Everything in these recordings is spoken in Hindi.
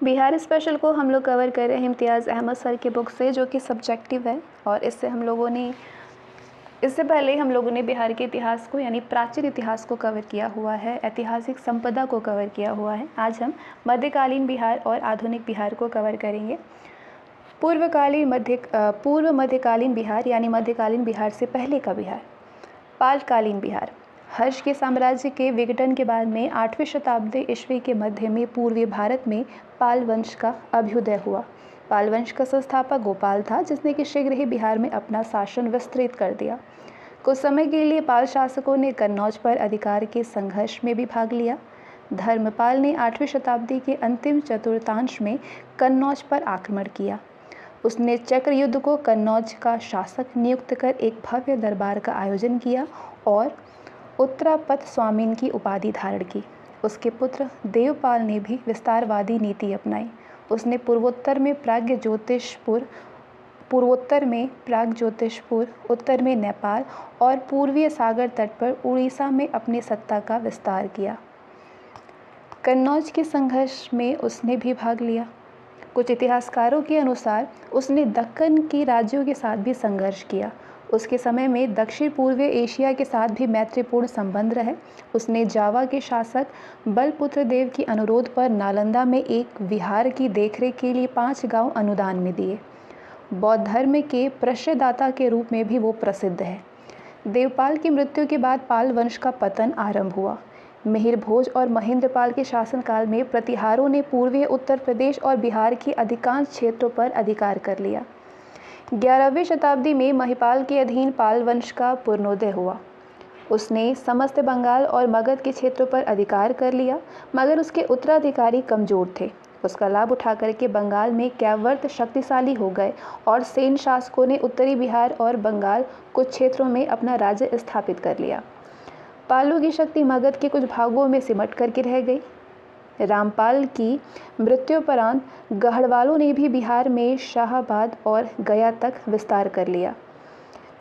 बिहार स्पेशल को हम लोग कवर कर रहे हैं इम्तियाज़ अहमद सर के बुक से, जो कि सब्जेक्टिव है। और इससे पहले हम लोगों ने बिहार के इतिहास को यानी प्राचीन इतिहास को कवर किया हुआ है, ऐतिहासिक संपदा को कवर किया हुआ है। आज हम मध्यकालीन बिहार और आधुनिक बिहार को कवर करेंगे। पूर्व मध्यकालीन बिहार यानी मध्यकालीन बिहार से पहले का बिहार। पालकालीन बिहार। हर्ष के साम्राज्य के विघटन के बाद में 8वीं शताब्दी ईस्वी के मध्य में पूर्वी भारत में पाल वंश का अभ्युदय हुआ। पाल वंश का संस्थापक गोपाल था, जिसने कि शीघ्र ही बिहार में अपना शासन विस्तृत कर दिया। कुछ समय के लिए पाल शासकों ने कन्नौज पर अधिकार के संघर्ष में भी भाग लिया। धर्मपाल ने 8वीं शताब्दी के अंतिम चतुर्थांश में कन्नौज पर आक्रमण किया। उसने चक्र युद्ध को कन्नौज का शासक नियुक्त कर एक भव्य दरबार का आयोजन किया और उत्तरापथ स्वामीन की उपाधि धारण की। उसके पुत्र देवपाल ने भी विस्तारवादी नीति अपनाई। उसने पूर्वोत्तर में प्राग ज्योतिषपुर, उत्तर में नेपाल और पूर्वीय सागर तट पर उड़ीसा में अपनी सत्ता का विस्तार किया। कन्नौज के संघर्ष में उसने भी भाग लिया। कुछ इतिहासकारों के अनुसार उसने दक्कन के राज्यों के साथ भी संघर्ष किया। उसके समय में दक्षिण पूर्वी एशिया के साथ भी मैत्रीपूर्ण संबंध रहे। उसने जावा के शासक बलपुत्र देव की अनुरोध पर नालंदा में एक विहार की देखरेख के लिए 5 गांव अनुदान में दिए। बौद्ध धर्म के प्रश्रयदाता के रूप में भी वो प्रसिद्ध है। देवपाल की मृत्यु के बाद पाल वंश का पतन आरंभ हुआ। मिहिर भोज और महेंद्रपाल के शासनकाल में प्रतिहारों ने पूर्वी उत्तर प्रदेश और बिहार के अधिकांश क्षेत्रों पर अधिकार कर लिया। 11वीं शताब्दी में महिपाल के अधीन पाल वंश का पूर्णोदय हुआ। उसने समस्त बंगाल और मगध के क्षेत्रों पर अधिकार कर लिया, मगर उसके उत्तराधिकारी कमजोर थे। उसका लाभ उठाकर के बंगाल में कैवर्त शक्तिशाली हो गए और सेन शासकों ने उत्तरी बिहार और बंगाल कुछ क्षेत्रों में अपना राज्य स्थापित कर लिया। पालों की शक्ति मगध के कुछ भागों में सिमट करके रह गई। रामपाल की मृत्युपरांत गढ़वालों ने भी बिहार में शाहाबाद और गया तक विस्तार कर लिया।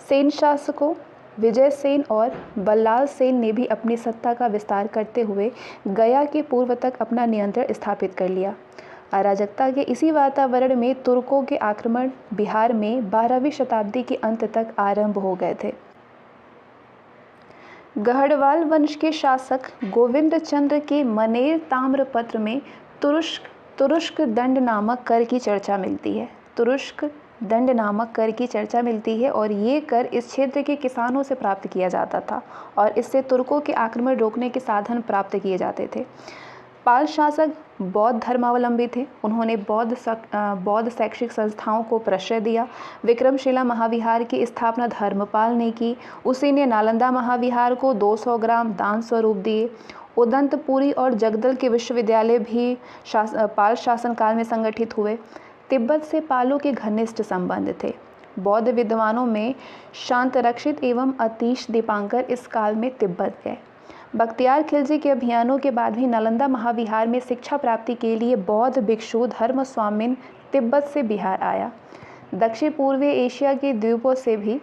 सेन शासकों विजय सेन और बल्लाल सेन ने भी अपनी सत्ता का विस्तार करते हुए गया के पूर्व तक अपना नियंत्रण स्थापित कर लिया। अराजकता के इसी वातावरण में तुर्कों के आक्रमण बिहार में 12वीं शताब्दी के अंत तक आरंभ हो गए थे। गढ़वाल वंश के शासक गोविंद चंद्र के मनेर ताम्रपत्र में तुरुष्क दंड नामक कर की चर्चा मिलती है और ये कर इस क्षेत्र के किसानों से प्राप्त किया जाता था और इससे तुर्कों के आक्रमण रोकने के साधन प्राप्त किए जाते थे। पाल शासक बौद्ध धर्मावलंबी थे। उन्होंने बौद्ध शैक्षिक संस्थाओं को प्रश्रय दिया। विक्रमशिला महाविहार की स्थापना धर्मपाल ने की। उसी ने नालंदा महाविहार को 200 ग्राम दान स्वरूप दिए। उदंतपुरी और जगदल के विश्वविद्यालय भी पाल शासनकाल में संगठित हुए। तिब्बत से पालों के घनिष्ठ संबंध थे। बौद्ध विद्वानों में शांतरक्षित एवं अतीश दीपांकर इस काल में तिब्बत गए। बख्तियार खिलजी के अभियानों के बाद भी नालंदा महाविहार में शिक्षा प्राप्ति के लिए बौद्ध भिक्षु धर्म स्वामिन तिब्बत से बिहार आया। दक्षिण पूर्वी एशिया के द्वीपों से भी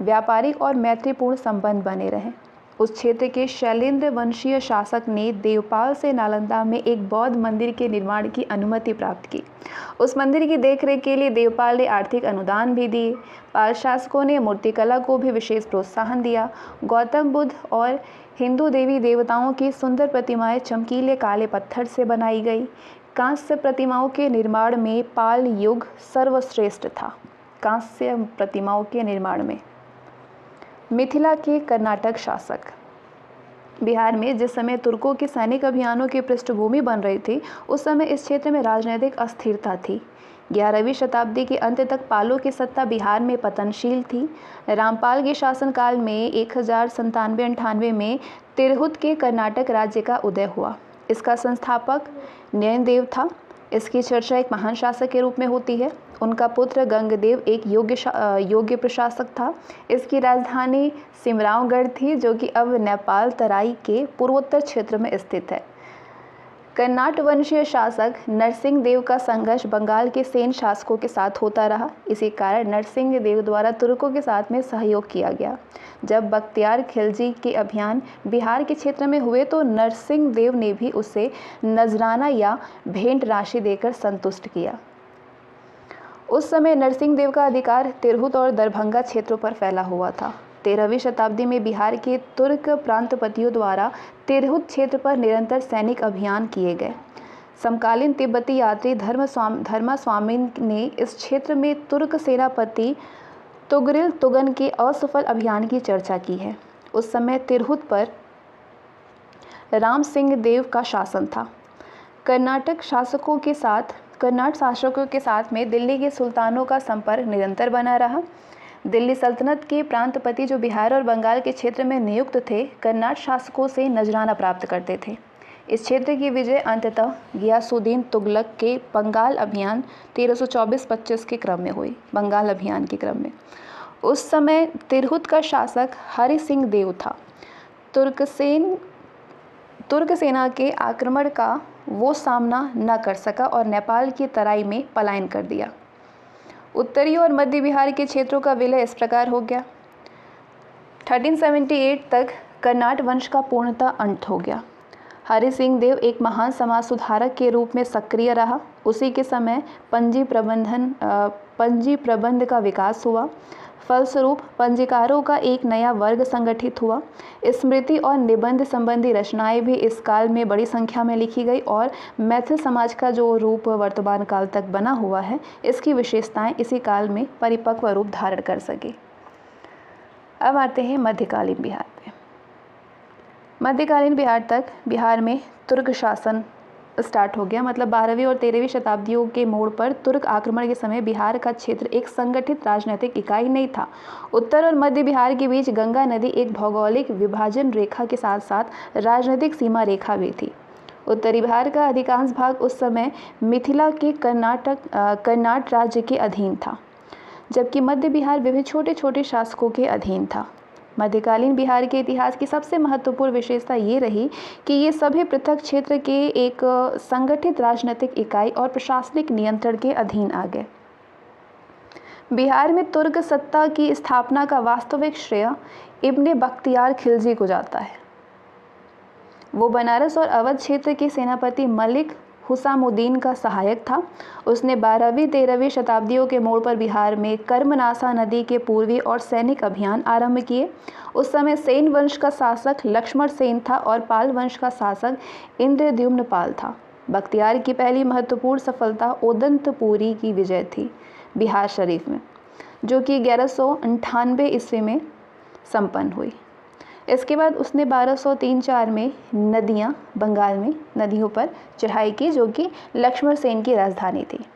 व्यापारिक और मैत्रीपूर्ण संबंध बने रहे। उस क्षेत्र के शैलेंद्र वंशीय शासक ने देवपाल से नालंदा में एक बौद्ध मंदिर के निर्माण की अनुमति प्राप्त की। उस मंदिर की देखरेख के लिए देवपाल ने आर्थिक अनुदान भी दिए। पाल शासकों ने मूर्तिकला को भी विशेष प्रोत्साहन दिया। गौतम बुद्ध और हिंदू देवी देवताओं की सुंदर प्रतिमाएं चमकीले काले पत्थर से बनाई गई। कांस्य प्रतिमाओं के निर्माण में पाल युग सर्वश्रेष्ठ था। कांस्य प्रतिमाओं के निर्माण में मिथिला के कर्नाटक शासक। बिहार में जिस समय तुर्कों के सैनिक अभियानों की पृष्ठभूमि बन रही थी, उस समय इस क्षेत्र में राजनीतिक अस्थिरता थी। 11वीं शताब्दी के अंत तक पालों की सत्ता बिहार में पतनशील थी। रामपाल के शासनकाल में 1097-98 में तिरहुत के कर्नाटक राज्य का उदय हुआ। इसका संस्थापक नयनदेव था। इसकी चर्चा एक महान शासक के रूप में होती है। उनका पुत्र गंगदेव एक योग्य प्रशासक था। इसकी राजधानी सिमरावगढ़ थी, जो कि अब नेपाल तराई के पूर्वोत्तर क्षेत्र में स्थित है। कर्नाट वंशीय शासक नरसिंह देव का संघर्ष बंगाल के सेन शासकों के साथ होता रहा। इसी कारण नरसिंह देव द्वारा तुर्कों के साथ में सहयोग किया गया। जब बख्तियार खिलजी के अभियान बिहार के क्षेत्र में हुए तो नरसिंह देव ने भी उसे नजराना या भेंट राशि देकर संतुष्ट किया। उस समय नरसिंह देव का अधिकार तिरहुत और दरभंगा क्षेत्रों पर फैला हुआ था। 13वीं शताब्दी में बिहार के तुर्क प्रांतपतियों द्वारा तिरहुत क्षेत्र पर निरंतर सैनिक अभियान किए गए। समकालीन तिब्बती यात्री धर्मास्वामी ने इस क्षेत्र में तुर्क सेनापति तुगरिल तुगन के असफल अभियान की चर्चा की है। उस समय तिरहुत पर राम सिंह देव का शासन था। कर्नाट शासकों के साथ में दिल्ली के सुल्तानों का संपर्क निरंतर बना रहा। दिल्ली सल्तनत के प्रांतपति जो बिहार और बंगाल के क्षेत्र में नियुक्त थे, कर्नाट शासकों से नजराना प्राप्त करते थे। इस क्षेत्र की विजय अंततः गियासुद्दीन तुगलक के बंगाल अभियान 1324-25 के क्रम में हुई। बंगाल अभियान के क्रम में उस समय तिरहुत का शासक हरि सिंह देव था। तुर्क सेना के आक्रमण का वो सामना न कर सका और नेपाल की तराई में पलायन कर दिया। उत्तरी और मध्य बिहार के क्षेत्रों का विलय इस प्रकार हो गया। 1378 तक कर्नाट वंश का पूर्णतः अंत हो गया। हरि सिंह देव एक महान समाज सुधारक के रूप में सक्रिय रहा। उसी के समय पंजी प्रबंध का विकास हुआ। फलस्वरूप पंजीकारों का एक नया वर्ग संगठित हुआ। स्मृति और निबंध संबंधी रचनाएं भी इस काल में बड़ी संख्या में लिखी गई और मैथिल समाज का जो रूप वर्तमान काल तक बना हुआ है, इसकी विशेषताएं इसी काल में परिपक्व रूप धारण कर सकी। अब आते हैं मध्यकालीन बिहार पे। मध्यकालीन बिहार तक बिहार में तुर्क शासन स्टार्ट हो गया। मतलब 12वीं और 13वीं शताब्दियों के मोड़ पर तुर्क आक्रमण के समय बिहार का क्षेत्र एक संगठित राजनीतिक इकाई नहीं था। उत्तर और मध्य बिहार के बीच गंगा नदी एक भौगोलिक विभाजन रेखा के साथ साथ राजनीतिक सीमा रेखा भी थी। उत्तरी बिहार का अधिकांश भाग उस समय मिथिला के कर्नाट राज्य के अधीन था, जबकि मध्य बिहार विभिन्न छोटे छोटे शासकों के अधीन था। मध्यकालीन बिहार के इतिहास की सबसे महत्वपूर्ण विशेषता ये रही कि ये सभी पृथक क्षेत्र के एक संगठित राजनीतिक इकाई और प्रशासनिक नियंत्रण के अधीन आ गए। बिहार में तुर्क सत्ता की स्थापना का वास्तविक श्रेय इब्ने बख्तियार खिलजी को जाता है। वो बनारस और अवध क्षेत्र के सेनापति मलिक हुसामुद्दीन का सहायक था। उसने 12वीं-13वीं शताब्दियों के मोड़ पर बिहार में कर्मनासा नदी के पूर्वी और सैनिक अभियान आरंभ किए। उस समय सेन वंश का शासक लक्ष्मण सेन था और पाल वंश का शासक इंद्रद्युम्न पाल था। बख्तियार की पहली महत्वपूर्ण सफलता ओदंतपुरी की विजय थी बिहार शरीफ में, जो कि 1198 ईस्वी में संपन्न हुई। इसके बाद उसने 1203-4 में बंगाल में नदियों पर चढ़ाई की, जो कि लक्ष्मण सेन की राजधानी थी।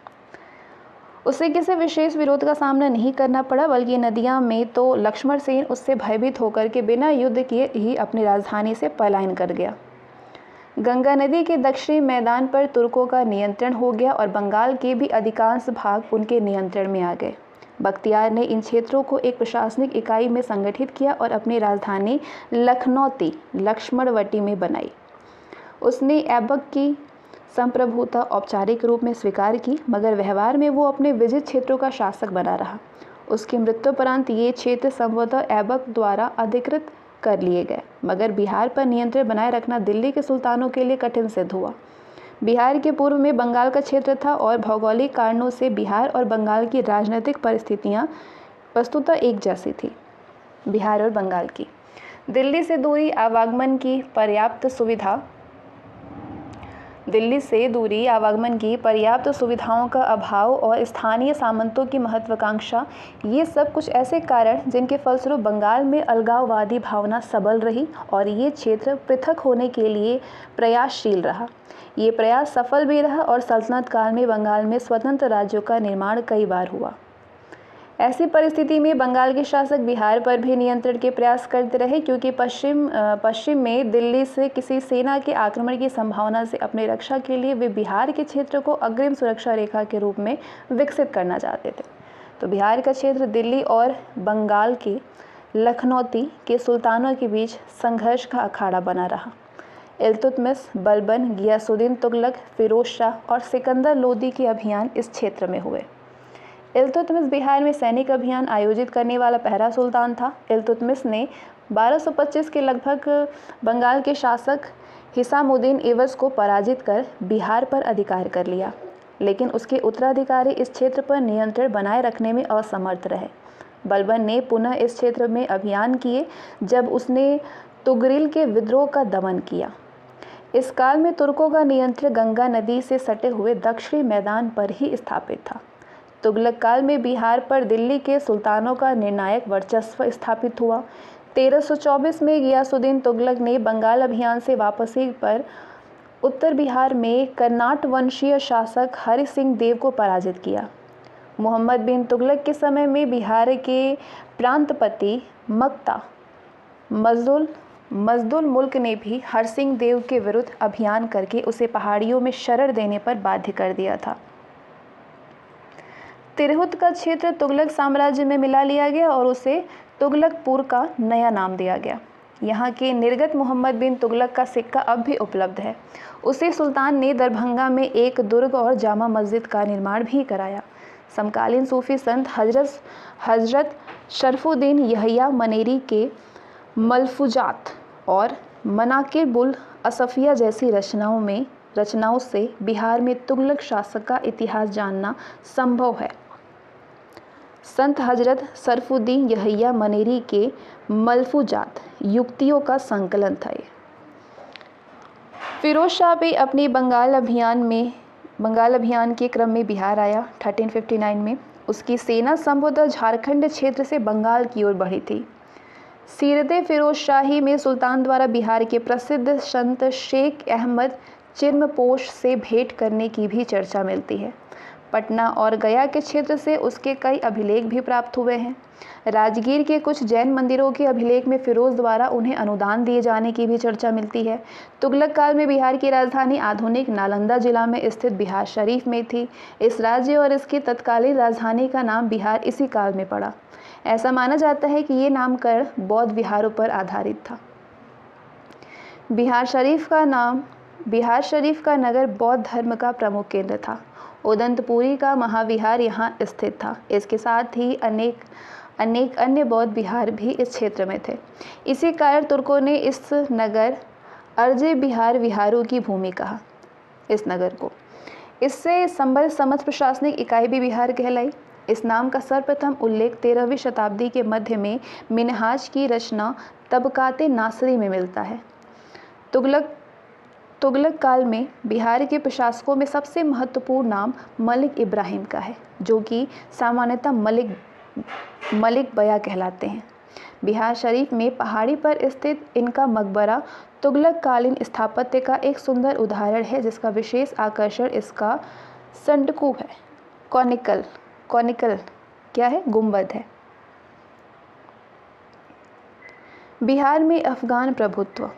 उसे किसी विशेष विरोध का सामना नहीं करना पड़ा, बल्कि नदियां में तो लक्ष्मण सेन उससे भयभीत होकर के बिना युद्ध किए ही अपनी राजधानी से पलायन कर गया। गंगा नदी के दक्षिणी मैदान पर तुर्कों का नियंत्रण हो गया और बंगाल के भी अधिकांश भाग उनके नियंत्रण में आ गए। बख्तियार ने इन क्षेत्रों को एक प्रशासनिक इकाई में संगठित किया और अपनी राजधानी लखनौती लक्ष्मणवटी में बनाई। उसने ऐबक की संप्रभुता औपचारिक रूप में स्वीकार की, मगर व्यवहार में वो अपने विजित क्षेत्रों का शासक बना रहा। उसकी मृत्युपरांत ये क्षेत्र संभवतः ऐबक द्वारा अधिकृत कर लिए गए, मगर बिहार पर नियंत्रण बनाए रखना दिल्ली के सुल्तानों के लिए कठिन सिद्ध हुआ। बिहार के पूर्व में बंगाल का क्षेत्र था और भौगोलिक कारणों से बिहार और बंगाल की राजनीतिक परिस्थितियां वस्तुतः एक जैसी थी। बिहार और बंगाल की दिल्ली से दूरी, आवागमन की पर्याप्त सुविधाओं का अभाव और स्थानीय सामंतों की महत्वाकांक्षा, ये सब कुछ ऐसे कारण जिनके फलस्वरूप बंगाल में अलगाववादी भावना सबल रही और ये क्षेत्र पृथक होने के लिए प्रयासशील रहा। ये प्रयास सफल भी रहा और सल्तनत काल में बंगाल में स्वतंत्र राज्यों का निर्माण कई बार हुआ। ऐसी परिस्थिति में बंगाल के शासक बिहार पर भी नियंत्रण के प्रयास करते रहे, क्योंकि पश्चिम में दिल्ली से किसी सेना के आक्रमण की संभावना से अपनी रक्षा के लिए वे बिहार के क्षेत्र को अग्रिम सुरक्षा रेखा के रूप में विकसित करना चाहते थे। तो बिहार का क्षेत्र दिल्ली और बंगाल के लखनौती के सुल्तानों के बीच संघर्ष का अखाड़ा बना रहा। इल्तुतमिश, बलबन, गियासुद्दीन तुगलक, फिरोज शाह और सिकंदर लोदी के अभियान इस क्षेत्र में हुए। इल्तुतमिश बिहार में सैनिक अभियान आयोजित करने वाला पहला सुल्तान था। इल्तुतमिश ने 1225 के लगभग बंगाल के शासक हिसामुद्दीन ऐबक को पराजित कर बिहार पर अधिकार कर लिया, लेकिन उसके उत्तराधिकारी इस क्षेत्र पर नियंत्रण बनाए रखने में असमर्थ रहे। बलबन ने पुनः इस क्षेत्र में अभियान किए जब उसने तुगरिल के विद्रोह का दमन किया। इस काल में तुर्कों का नियंत्रण गंगा नदी से सटे हुए दक्षिणी मैदान पर ही स्थापित था। तुगलक काल में बिहार पर दिल्ली के सुल्तानों का निर्णायक वर्चस्व स्थापित हुआ। 1324 में गियासुद्दीन तुगलक ने बंगाल अभियान से वापसी पर उत्तर बिहार में कर्नाट वंशीय शासक हरि सिंह देव को पराजित किया। मोहम्मद बिन तुगलक के समय में बिहार के प्रांतपति मक्ता मजदुल मुल्क ने भी हरि सिंह देव के विरुद्ध अभियान करके उसे पहाड़ियों में शरण देने पर बाध्य कर दिया था। तिरहुत का क्षेत्र तुगलक साम्राज्य में मिला लिया गया और उसे तुगलकपुर का नया नाम दिया गया। यहाँ के निर्गत मोहम्मद बिन तुगलक का सिक्का अब भी उपलब्ध है। उसे सुल्तान ने दरभंगा में एक दुर्ग और जामा मस्जिद का निर्माण भी कराया। समकालीन सूफी संत हजरत शरफुद्दीन यहया मनेरी के मलफूजात और मनाकिबुल असफिया जैसी रचनाओं से बिहार में तुगलक शासक का इतिहास जानना संभव है। संत हजरत शरफुद्दीन यहया मनेरी के मलफूजात युक्तियों का संकलन था। फिरोज शाह भी अपनी बंगाल अभियान के क्रम में बिहार आया। 1359 में उसकी सेना संभवतः झारखंड क्षेत्र से बंगाल की ओर बढ़ी थी। सीरते फिरोज शाही में सुल्तान द्वारा बिहार के प्रसिद्ध संत शेख अहमद चिर्मपोश से भेंट करने की भी चर्चा मिलती है। पटना और गया के क्षेत्र से उसके कई अभिलेख भी प्राप्त हुए हैं। राजगीर के कुछ जैन मंदिरों के अभिलेख में फिरोज द्वारा उन्हें अनुदान दिए जाने की भी चर्चा मिलती है। तुगलक काल में बिहार की राजधानी आधुनिक नालंदा जिला में स्थित बिहार शरीफ में थी। इस राज्य और इसकी तत्कालीन राजधानी का नाम बिहार इसी काल में पड़ा। ऐसा माना जाता है कि ये नामकरण बौद्ध विहारों पर आधारित था। बिहार शरीफ का नगर बौद्ध धर्म का प्रमुख केंद्र था। उदंतपुरी का महाविहार यहाँ स्थित था। इसके साथ ही अनेक अन्य बौद्ध विहार भी इस क्षेत्र में थे। इसी कारण तुर्कों ने इस नगर अर्जे बिहार विहारों की भूमि कहा इस नगर को। इससे संबद्ध समस्त प्रशासनिक इकाई भी बिहार कहलाई। इस नाम का सर्वप्रथम उल्लेख 13वीं शताब्दी के मध्य में मिनहाज की रचना तबकाते नासरी में मिलता है। तुगलक काल में बिहार के प्रशासकों में सबसे महत्वपूर्ण नाम मलिक इब्राहिम का है, जो कि सामान्यतः मलिक बया कहलाते हैं। बिहार शरीफ में पहाड़ी पर स्थित इनका मकबरा तुगलक कालीन स्थापत्य का एक सुंदर उदाहरण है, जिसका विशेष आकर्षण इसका संडकू है। कॉनिकल क्या है? गुंबद है। बिहार में अफगान प्रभुत्व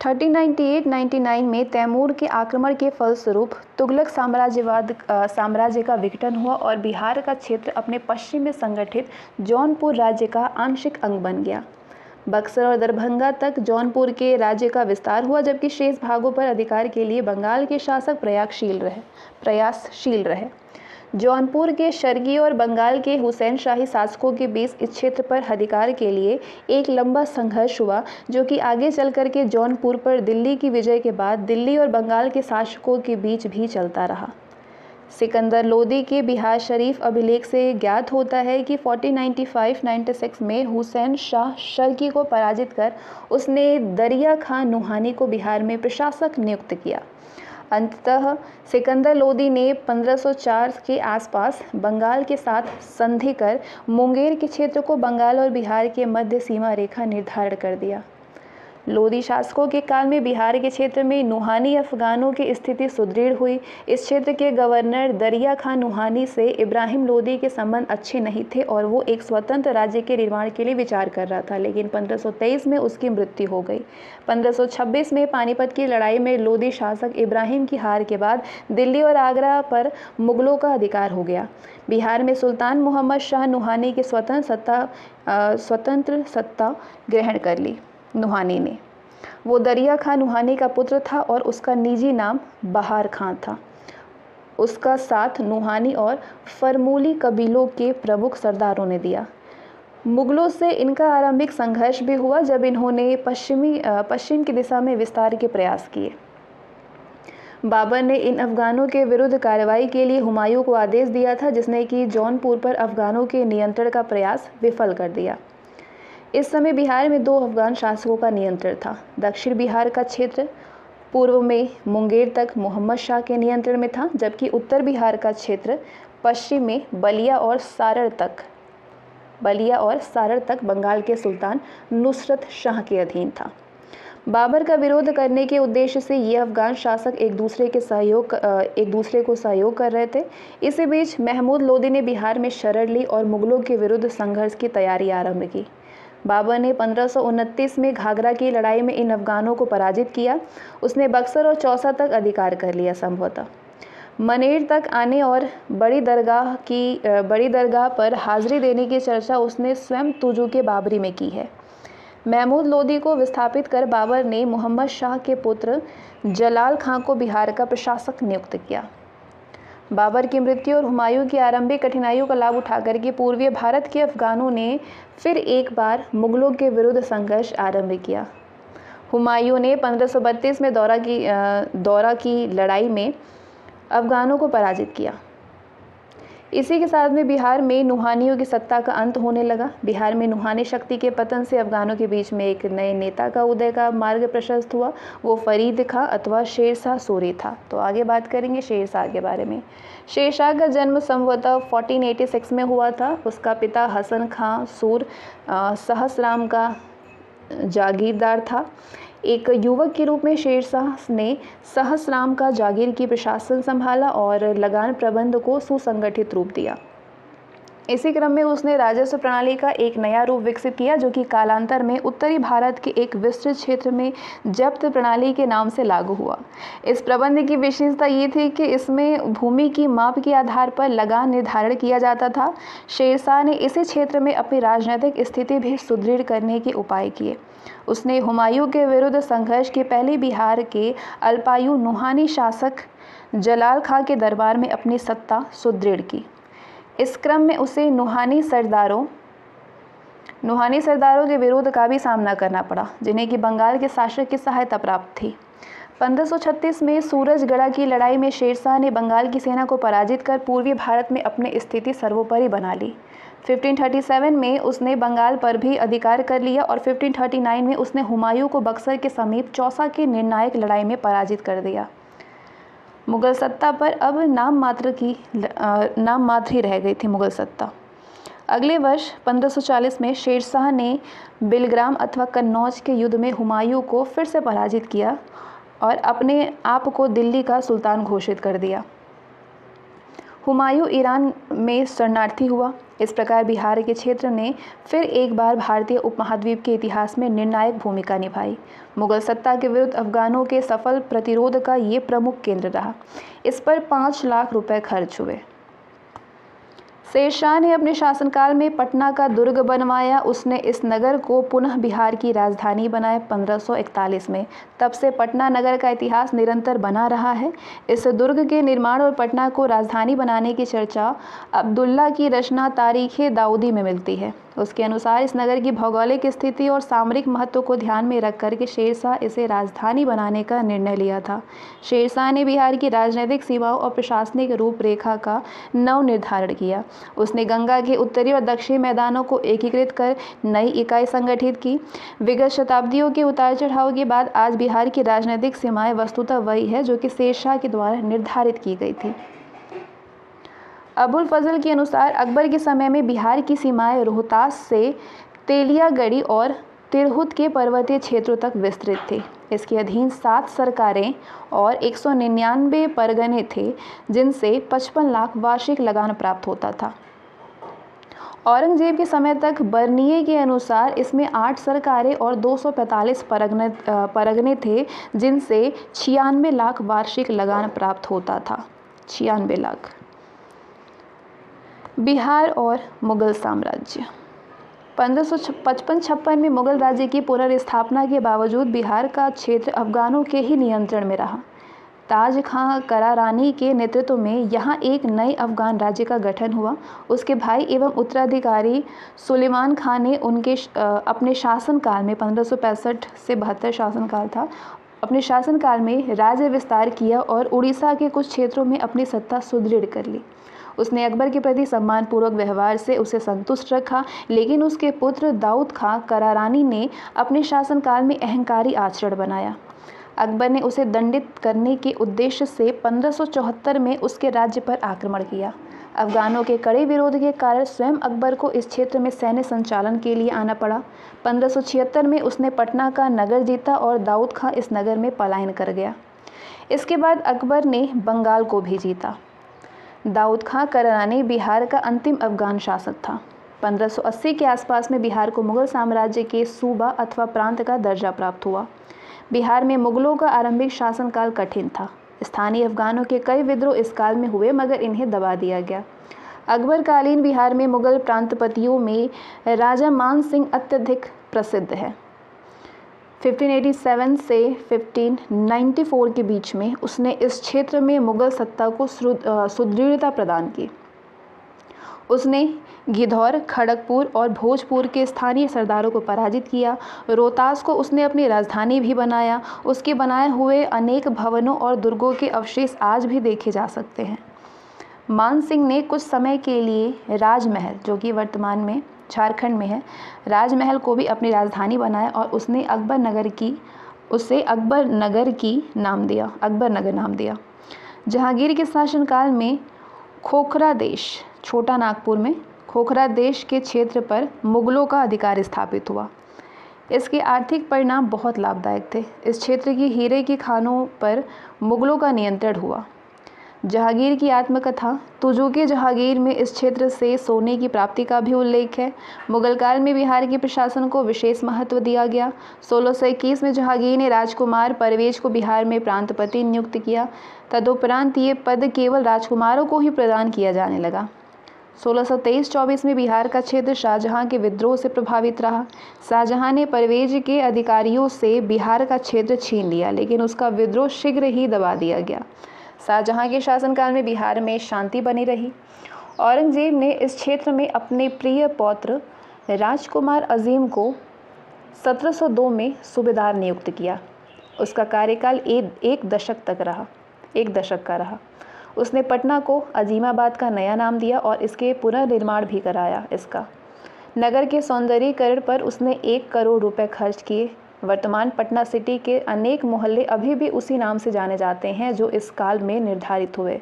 1398-99 में तैमूर के आक्रमण के फलस्वरूप तुगलक साम्राज्य का विघटन हुआ और बिहार का क्षेत्र अपने पश्चिम में संगठित जौनपुर राज्य का आंशिक अंग बन गया। बक्सर और दरभंगा तक जौनपुर के राज्य का विस्तार हुआ, जबकि शेष भागों पर अधिकार के लिए बंगाल के शासक प्रयासशील रहे। जौनपुर के शर्की और बंगाल के हुसैन शाही शासकों के बीच इस क्षेत्र पर अधिकार के लिए एक लंबा संघर्ष हुआ, जो कि आगे चल कर के जौनपुर पर दिल्ली की विजय के बाद दिल्ली और बंगाल के शासकों के बीच भी चलता रहा। सिकंदर लोदी के बिहार शरीफ अभिलेख से ज्ञात होता है कि 1495-96 में हुसैन शाह शर्की को पराजित कर उसने दरिया खान नुहानी को बिहार में प्रशासक नियुक्त किया। अंततः सिकंदर लोदी ने 1504 के आसपास बंगाल के साथ संधि कर मुंगेर के क्षेत्र को बंगाल और बिहार के मध्य सीमा रेखा निर्धारण कर दिया। लोदी शासकों के काल में बिहार के क्षेत्र में नुहानी अफगानों की स्थिति सुदृढ़ हुई। इस क्षेत्र के गवर्नर दरिया खान नुहानी से इब्राहिम लोदी के संबंध अच्छे नहीं थे और वो एक स्वतंत्र राज्य के निर्माण के लिए विचार कर रहा था, लेकिन 1523 में उसकी मृत्यु हो गई। 1526 में पानीपत की लड़ाई में लोदी शासक इब्राहिम की हार के बाद दिल्ली और आगरा पर मुगलों का अधिकार हो गया। बिहार में सुल्तान मोहम्मद शाह नुहानी की स्वतंत्र सत्ता ग्रहण कर ली नुहानी ने। वो दरिया खां नुहानी का पुत्र था और उसका निजी नाम बहार खां था। उसका साथ नुहानी और फरमूली कबीलों के प्रमुख सरदारों ने दिया। मुगलों से इनका आरंभिक संघर्ष भी हुआ जब इन्होंने पश्चिम की दिशा में विस्तार के प्रयास किए। बाबर ने इन अफगानों के विरुद्ध कार्रवाई के लिए हुमायूं को आदेश दिया था, जिसने कि जौनपुर पर अफगानों के नियंत्रण का प्रयास विफल कर दिया। इस समय बिहार में 2 अफगान शासकों का नियंत्रण था। दक्षिण बिहार का क्षेत्र पूर्व में मुंगेर तक मोहम्मद शाह के नियंत्रण में था, जबकि उत्तर बिहार का क्षेत्र पश्चिम में बलिया और सारण तक बंगाल के सुल्तान नुसरत शाह के अधीन था। बाबर का विरोध करने के उद्देश्य से ये अफगान शासक एक दूसरे को सहयोग कर रहे थे। इसी बीच महमूद लोदी ने बिहार में शरण ली और मुगलों के विरुद्ध संघर्ष की तैयारी आरंभ की। बाबर ने 1529 में घाघरा की लड़ाई में इन अफगानों को पराजित किया। उसने बक्सर और चौसा तक अधिकार कर लिया। संभवतः मनेर तक आने और बड़ी दरगाह पर हाजिरी देने की चर्चा उसने स्वयं तुजू के बाबरी में की है। महमूद लोदी को विस्थापित कर बाबर ने मोहम्मद शाह के पुत्र जलाल खां को बिहार का प्रशासक नियुक्त किया। बाबर की मृत्यु और हुमायूं की आरंभिक कठिनाइयों का लाभ उठाकर के पूर्वी भारत के अफगानों ने फिर एक बार मुगलों के विरुद्ध संघर्ष आरंभ किया। हुमायूं ने 1532 में दौरा की लड़ाई में अफगानों को पराजित किया। इसी के साथ में बिहार में नुहानियों की सत्ता का अंत होने लगा। बिहार में नुहानी शक्ति के पतन से अफगानों के बीच में एक नए नेता का उदय का मार्ग प्रशस्त हुआ। वो फरीद खां अथवा शेरशाह सूरी था। तो आगे बात करेंगे शेरशाह के बारे में। शेरशाह का जन्म संभवतः 1486 में हुआ था। उसका पिता हसन खां सूर सहसराम का जागीरदार था। एक युवक के रूप में शेरशाह ने सहसराम का जागीर की प्रशासन संभाला और लगान प्रबंध को सुसंगठित रूप दिया। इसी क्रम में उसने राजस्व प्रणाली का एक नया रूप विकसित किया, जो कि कालांतर में उत्तरी भारत के एक विस्तृत क्षेत्र में जब्त प्रणाली के नाम से लागू हुआ। इस प्रबंध की विशेषता ये थी कि इसमें भूमि की माप के आधार पर लगान निर्धारण किया जाता था। शेरशाह ने इसी क्षेत्र में अपनी राजनीतिक स्थिति भी सुदृढ़ करने के उपाय किए। उसने हुमायूं के विरुद्ध संघर्ष के पहले बिहार के अल्पायु नुहानी शासक जलाल खां के दरबार में अपनी सत्ता सुदृढ़ की। इस क्रम में उसे नुहानी सरदारों के विरोध का भी सामना करना पड़ा, जिन्हें कि बंगाल के शासक की सहायता प्राप्त थी। 1536 में सूरजगढ़ की लड़ाई में शेरशाह ने बंगाल की सेना को पराजित कर पूर्वी भारत में अपनी स्थिति सर्वोपरि बना ली। 1537 में उसने बंगाल पर भी अधिकार कर लिया और 1539 में उसने हुमायूं को बक्सर के समीप चौसा की निर्णायक लड़ाई में पराजित कर दिया। मुगल सत्ता पर अब नाम मात्र ही रह गई थी मुगल सत्ता। अगले वर्ष 1540 में शेरशाह ने बिलग्राम अथवा कन्नौज के युद्ध में हुमायूं को फिर से पराजित किया और अपने आप को दिल्ली का सुल्तान घोषित कर दिया। हुमायूं ईरान में शरणार्थी हुआ। इस प्रकार बिहार के क्षेत्र ने फिर एक बार भारतीय उपमहाद्वीप के इतिहास में निर्णायक भूमिका निभाई। मुगल सत्ता के विरुद्ध अफगानों के सफल प्रतिरोध का ये प्रमुख केंद्र रहा। इस पर 5 लाख रुपए खर्च हुए। शेरशाह ने अपने शासनकाल में पटना का दुर्ग बनवाया। उसने इस नगर को पुनः बिहार की राजधानी बनाया 1541 में। तब से पटना नगर का इतिहास निरंतर बना रहा है। इस दुर्ग के निर्माण और पटना को राजधानी बनाने की चर्चा अब्दुल्ला की रचना तारीख़ दाऊदी में मिलती है। उसके अनुसार इस नगर की भौगोलिक स्थिति और सामरिक महत्व को ध्यान में रख कर के शेरशाह इसे राजधानी बनाने का निर्णय लिया था। शेरशाह ने बिहार की राजनीतिक सीमाओं और प्रशासनिक रूपरेखा का नव निर्धारण किया। उसने गंगा के उत्तरी और दक्षिणी मैदानों को एकीकृत कर नई इकाई संगठित की। विगत शताब्दियों के उतार चढ़ाव के बाद आज बिहार की राजनीतिक सीमाएं वस्तुतः वही है जो कि शेरशाह के द्वारा निर्धारित की गई थी। अबुल फजल के अनुसार अकबर के समय में बिहार की सीमाएं रोहतास से तेलियागढ़ी और तिरहुत के पर्वतीय क्षेत्रों तक विस्तृत थी। इसके अधीन 7 सरकारें और 199 परगने थे, जिनसे 55 लाख वार्षिक लगान प्राप्त होता था। औरंगजेब के समय तक बर्निए के अनुसार इसमें 8 सरकारें और 245 परगने थे, जिनसे 96 लाख वार्षिक लगान प्राप्त होता था। 96 लाख। बिहार और मुगल साम्राज्य 1555-56 में मुगल राज्य की पुनर्स्थापना के बावजूद बिहार का क्षेत्र अफगानों के ही नियंत्रण में रहा। ताज खां करारानी के नेतृत्व में यहाँ एक नए अफगान राज्य का गठन हुआ। उसके भाई एवं उत्तराधिकारी सुलेमान खां ने अपने शासनकाल में 1565 से 72 शासनकाल था, अपने शासनकाल में राज्य विस्तार किया और उड़ीसा के कुछ क्षेत्रों में अपनी सत्ता सुदृढ़ कर ली। उसने अकबर के प्रति सम्मानपूर्वक व्यवहार से उसे संतुष्ट रखा, लेकिन उसके पुत्र दाऊद खां करारानी ने अपने शासनकाल में अहंकारी आचरण बनाया। अकबर ने उसे दंडित करने के उद्देश्य से 1574 में उसके राज्य पर आक्रमण किया। अफगानों के कड़े विरोध के कारण स्वयं अकबर को इस क्षेत्र में सैन्य संचालन के लिए आना पड़ा। 1576 में उसने पटना का नगर जीता और दाऊद खां इस नगर में पलायन कर गया। इसके बाद अकबर ने बंगाल को भी जीता। दाऊद खां करारानी बिहार का अंतिम अफगान शासक था। 1580 के आसपास में बिहार को मुगल साम्राज्य के सूबा अथवा प्रांत का दर्जा प्राप्त हुआ। बिहार में मुगलों का आरंभिक शासनकाल कठिन था। स्थानीय अफगानों के कई विद्रोह इस काल में हुए, मगर इन्हें दबा दिया गया। अकबरकालीन बिहार में मुगल प्रांतपतियों में राजा मान सिंह अत्यधिक प्रसिद्ध है। 1587 से 1594 के बीच में उसने इस क्षेत्र में मुगल सत्ता को सुदृढ़ता प्रदान की। उसने गिद्धौर, खड़गपुर और भोजपुर के स्थानीय सरदारों को पराजित किया। रोहतास को उसने अपनी राजधानी भी बनाया। उसके बनाए हुए अनेक भवनों और दुर्गों के अवशेष आज भी देखे जा सकते हैं। मान सिंह ने कुछ समय के लिए राजमहल, जो कि वर्तमान में झारखंड में है, राजमहल को भी अपनी राजधानी बनाया और उसने अकबर नगर नाम दिया। जहांगीर के शासनकाल में खोखरा देश, छोटा नागपुर में खोखरा देश के क्षेत्र पर मुगलों का अधिकार स्थापित हुआ। इसके आर्थिक परिणाम बहुत लाभदायक थे। इस क्षेत्र की हीरे की खानों पर मुगलों का नियंत्रण हुआ। जहांगीर की आत्मकथा तुजुके जहांगीर में इस क्षेत्र से सोने की प्राप्ति का भी उल्लेख है। मुगल काल में बिहार के प्रशासन को विशेष महत्व दिया गया। 1621 में जहांगीर ने राजकुमार परवेज को बिहार में प्रांतपति नियुक्त किया। तदुपरांत ये पद केवल राजकुमारों को ही प्रदान किया जाने लगा। 1623-24 में बिहार का क्षेत्र शाहजहां के विद्रोह से प्रभावित रहा। शाहजहां ने परवेज के अधिकारियों से बिहार का क्षेत्र छीन लिया, लेकिन उसका विद्रोह शीघ्र ही दबा दिया गया। शाहजहां के शासनकाल में बिहार में शांति बनी रही। औरंगजेब ने इस क्षेत्र में अपने प्रिय पौत्र राजकुमार अजीम को 1702 में सूबेदार नियुक्त किया। उसका कार्यकाल एक दशक का रहा। उसने पटना को अजीमाबाद का नया नाम दिया और इसके पुनर्निर्माण भी कराया। इसका नगर के सौंदर्यीकरण पर उसने 1 करोड़ रुपए खर्च किए। वर्तमान पटना सिटी के अनेक मोहल्ले अभी भी उसी नाम से जाने जाते हैं जो इस काल में निर्धारित हुए।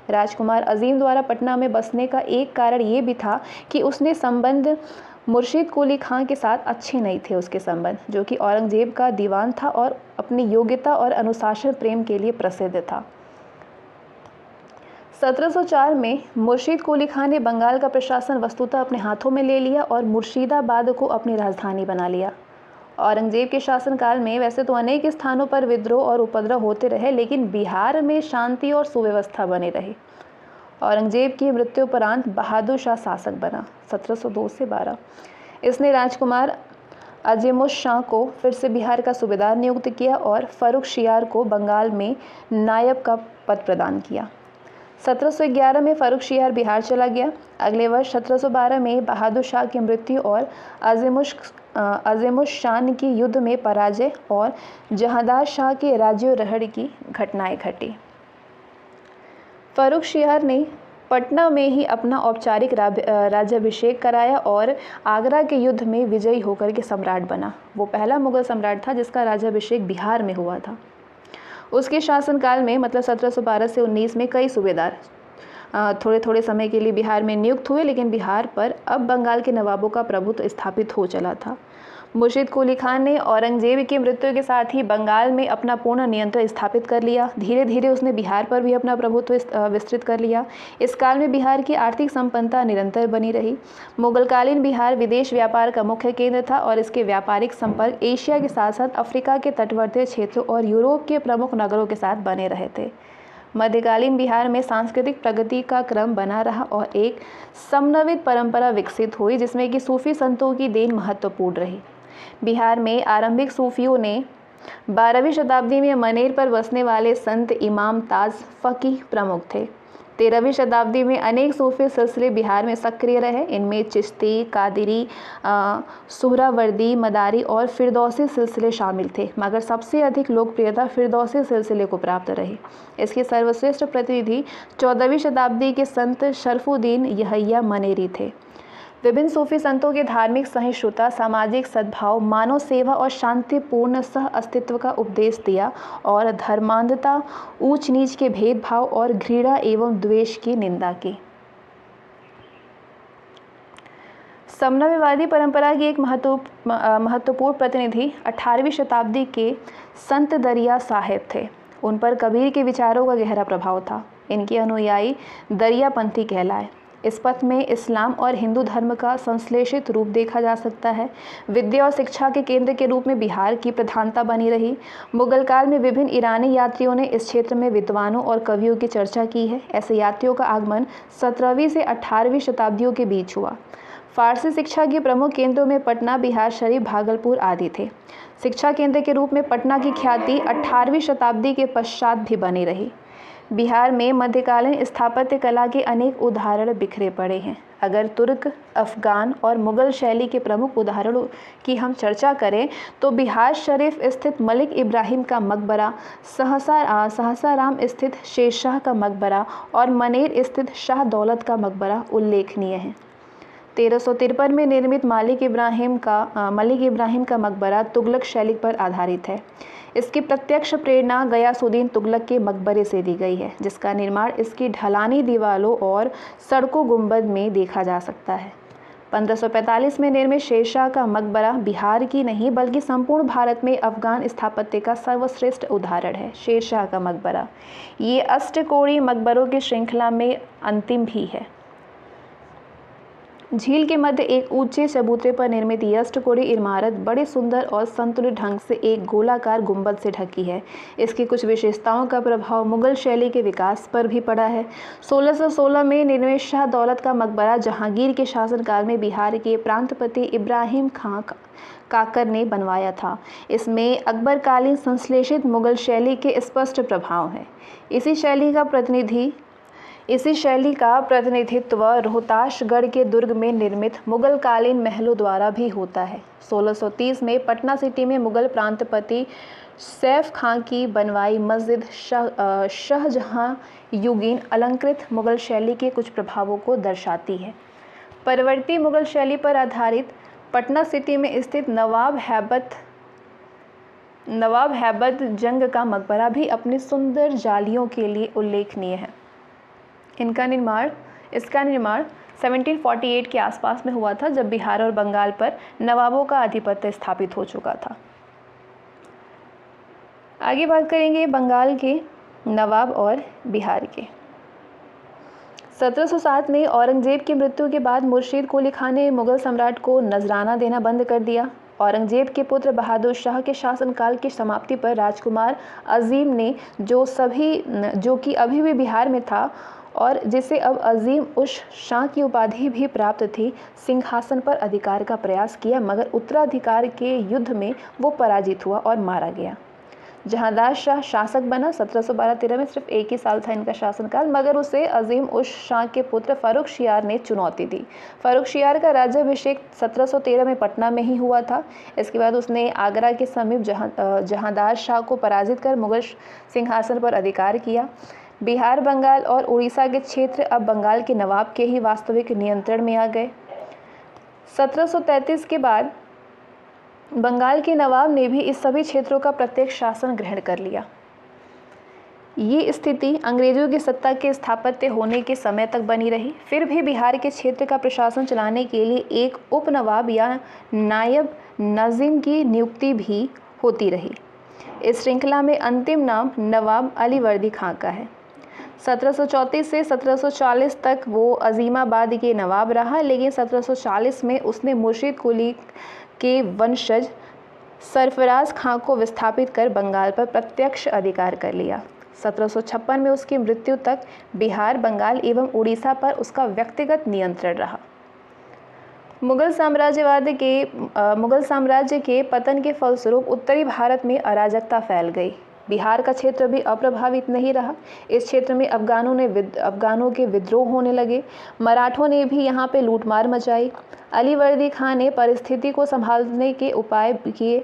राजकुमार अजीम द्वारा पटना में बसने का एक कारण ये भी था कि उसने संबंध मुर्शीद कुली खां के साथ अच्छे नहीं थे। उसके संबंध, जो कि औरंगजेब का दीवान था और अपनी योग्यता और अनुशासन प्रेम के लिए प्रसिद्ध था। 1704 में मुर्शीद कुली खां ने बंगाल का प्रशासन वस्तुतः अपने हाथों में ले लिया और मुर्शिदाबाद को अपनी राजधानी बना लिया। औरंगजेब के शासनकाल में वैसे तो अनेक स्थानों पर विद्रोह और उपद्रव होते रहे, लेकिन बिहार में शांति और सुव्यवस्था बनी रही। औरंगजेब की मृत्युपरांत बहादुर शाह शासक बना 1702 से 12। इसने राजकुमार अज़ीमुश शाह को फिर से बिहार का सूबेदार नियुक्त किया और फर्रुखशियार को बंगाल में नायब का पद प्रदान किया। 1711 में फर्रुखशियार बिहार चला गया। अगले वर्ष 1712 में बहादुर शाह की मृत्यु और अज़ीमुश शाह की युद्ध में पराजय और जहांदार शाह के राज्यारोहण की घटनाएं घटी। फर्रुखशियार ने पटना में ही अपना औपचारिक राज्याभिषेक कराया और आगरा के युद्ध में विजयी होकर के सम्राट बना। वो पहला मुगल सम्राट था जिसका राज्याभिषेक बिहार में हुआ था। उसके शासनकाल में मतलब 1712 से 19 में कई सूबेदार थोड़े थोड़े समय के लिए बिहार में नियुक्त हुए, लेकिन बिहार पर अब बंगाल के नवाबों का प्रभुत्व स्थापित हो चला था। मुर्शीद कुली खान ने औरंगजेब की मृत्यु के साथ ही बंगाल में अपना पूर्ण नियंत्रण स्थापित कर लिया। धीरे धीरे उसने बिहार पर भी अपना प्रभुत्व विस्तृत कर लिया। इस काल में बिहार की आर्थिक संपन्नता निरंतर बनी रही। मुगलकालीन बिहार विदेश व्यापार का मुख्य केंद्र था और इसके व्यापारिक संपर्क एशिया के साथ साथ अफ्रीका के तटवर्ती क्षेत्रों और यूरोप के प्रमुख नगरों के साथ बने रहे थे। मध्यकालीन बिहार में सांस्कृतिक प्रगति का क्रम बना रहा और एक समन्वित परंपरा विकसित हुई जिसमें कि सूफी संतों की देन महत्वपूर्ण रही। बिहार में आरंभिक सूफियों ने 12वीं शताब्दी में मनेर पर बसने वाले संत इमाम ताज फ़कीह प्रमुख थे। 13वीं शताब्दी में अनेक सूफी सिलसिले बिहार में सक्रिय रहे। इनमें चिश्ती, कादिरी, सुहरावर्दी, मदारी और फिरदौसी सिलसिले शामिल थे, मगर सबसे अधिक लोकप्रियता फिरदौसी सिलसिले को प्राप्त रही। इसके सर्वश्रेष्ठ प्रतिनिधि 14वीं शताब्दी के संत शरफुद्दीन यहया मनेरी थे। विभिन्न सूफी संतों के धार्मिक सहिष्णुता, सामाजिक सद्भाव, मानव सेवा और शांतिपूर्ण सह अस्तित्व का उपदेश दिया और धर्मांधता, ऊंच नीच के भेदभाव और घृणा एवं द्वेष की निंदा की। समन्वयवादी परंपरा की एक महत्वपूर्ण प्रतिनिधि 18वीं शताब्दी के संत दरिया साहेब थे। उन पर कबीर के विचारों का गहरा प्रभाव था। इनके अनुयायी दरियापंथी कहलाए। इस पथ में इस्लाम और हिंदू धर्म का संश्लेषित रूप देखा जा सकता है। विद्या और शिक्षा के केंद्र के रूप में बिहार की प्रधानता बनी रही। मुगल काल में विभिन्न ईरानी यात्रियों ने इस क्षेत्र में विद्वानों और कवियों की चर्चा की है। ऐसे यात्रियों का आगमन 17वीं से 18वीं शताब्दियों के बीच हुआ। फारसी शिक्षा के प्रमुख केंद्रों में पटना, बिहार शरीफ, भागलपुर आदि थे। शिक्षा केंद्र के रूप में पटना की ख्याति 18वीं शताब्दी के पश्चात भी बनी रही। बिहार में मध्यकालीन स्थापत्य कला के अनेक उदाहरण बिखरे पड़े हैं। अगर तुर्क, अफगान और मुगल शैली के प्रमुख उदाहरणों की हम चर्चा करें तो बिहार शरीफ स्थित मलिक इब्राहिम का मकबरा, सहसाराम स्थित शेरशाह का मकबरा और मनेर स्थित शाह दौलत का मकबरा उल्लेखनीय हैं। 1353 में निर्मित मलिक इब्राहिम का मकबरा तुगलक शैली पर आधारित है। इसकी प्रत्यक्ष प्रेरणा गयासुद्दीन तुगलक के मकबरे से दी गई है, जिसका निर्माण इसकी ढलानी दीवारों और सड़कों गुंबद में देखा जा सकता है। 1545 में निर्मित शेरशाह का मकबरा बिहार की नहीं बल्कि संपूर्ण भारत में अफगान स्थापत्य का सर्वश्रेष्ठ उदाहरण है। शेरशाह का मकबरा ये अष्टकोणीय मकबरों की श्रृंखला में अंतिम भी है। झील के मध्य एक ऊंचे चबूतरे पर निर्मित यह अष्टकोणीय इमारत बड़े सुंदर और संतुलित ढंग से एक गोलाकार गुंबद से ढकी है। इसकी कुछ विशेषताओं का प्रभाव मुगल शैली के विकास पर भी पड़ा है। 1616 में निर्मित शाह दौलत का मकबरा जहांगीर के शासनकाल में बिहार के प्रांतपति इब्राहिम खां काकर ने बनवाया था। इसमें अकबरकालीन संश्लेषित मुगल शैली के स्पष्ट प्रभाव हैं। इसी शैली का प्रतिनिधित्व रोहतासगढ़ के दुर्ग में निर्मित मुगल कालीन महलों द्वारा भी होता है। 1630 में पटना सिटी में मुगल प्रांतपति सैफ खां की बनवाई मस्जिद शाहजहां युगीन अलंकृत मुगल शैली के कुछ प्रभावों को दर्शाती है। परवर्ती मुगल शैली पर आधारित पटना सिटी में स्थित नवाब हैबत जंग का मकबरा भी अपनी सुंदर जालियों के लिए उल्लेखनीय है। इसका निर्माण 1748 के आसपास में हुआ था, जब बिहार और बंगाल पर नवाबों का आधिपत्य स्थापित हो चुका था। आगे बात करेंगे बंगाल के नवाब और बिहार के। 1707 में औरंगजेब की मृत्यु के बाद मुर्शीद कुली खान ने मुगल सम्राट को नजराना देना बंद कर दिया। औरंगजेब के पुत्र बहादुर शाह के शासनकाल की समाप्ति पर राजकुमार अजीम ने, जो कि अभी भी बिहार में था और जिसे अब अजीम उश शाह की उपाधि भी प्राप्त थी, सिंहासन पर अधिकार का प्रयास किया, मगर उत्तराधिकार के युद्ध में वो पराजित हुआ और मारा गया। जहांदार शाह शासक बना। 1712-13 में सिर्फ एक ही साल था इनका शासनकाल, मगर उसे अजीम उश शाह के पुत्र फर्रुखशियार ने चुनौती दी। फर्रुखशियार का राज्याभिषेक 1713 में पटना में ही हुआ था। इसके बाद उसने आगरा के समीप जहांदार शाह को पराजित कर मुगल सिंहासन पर अधिकार किया। बिहार, बंगाल और उड़ीसा के क्षेत्र अब बंगाल के नवाब के ही वास्तविक नियंत्रण में आ गए। 1733 के बाद बंगाल के नवाब ने भी इस सभी क्षेत्रों का प्रत्यक्ष शासन ग्रहण कर लिया। ये स्थिति अंग्रेजों की सत्ता के स्थापत्य होने के समय तक बनी रही। फिर भी बिहार के क्षेत्र का प्रशासन चलाने के लिए एक उपनवाब या नायब नाजिम की नियुक्ति भी होती रही। इस श्रृंखला में अंतिम नाम नवाब अलीवर्दी खां का है। 1734 से 1740 तक वो अजीमाबाद के नवाब रहा, लेकिन 1740 में उसने मुर्शीद कुली के वंशज सरफराज खां को विस्थापित कर बंगाल पर प्रत्यक्ष अधिकार कर लिया। 1756 में उसकी मृत्यु तक बिहार, बंगाल एवं उड़ीसा पर उसका व्यक्तिगत नियंत्रण रहा। मुगल साम्राज्य के पतन के फलस्वरूप उत्तरी भारत में अराजकता फैल गई। बिहार का क्षेत्र भी अप्रभावित नहीं रहा। इस क्षेत्र में अफगानों के विद्रोह होने लगे। मराठों ने भी यहाँ पे लूटमार मचाई। अलीवर्दी खान ने परिस्थिति को संभालने के उपाय किए।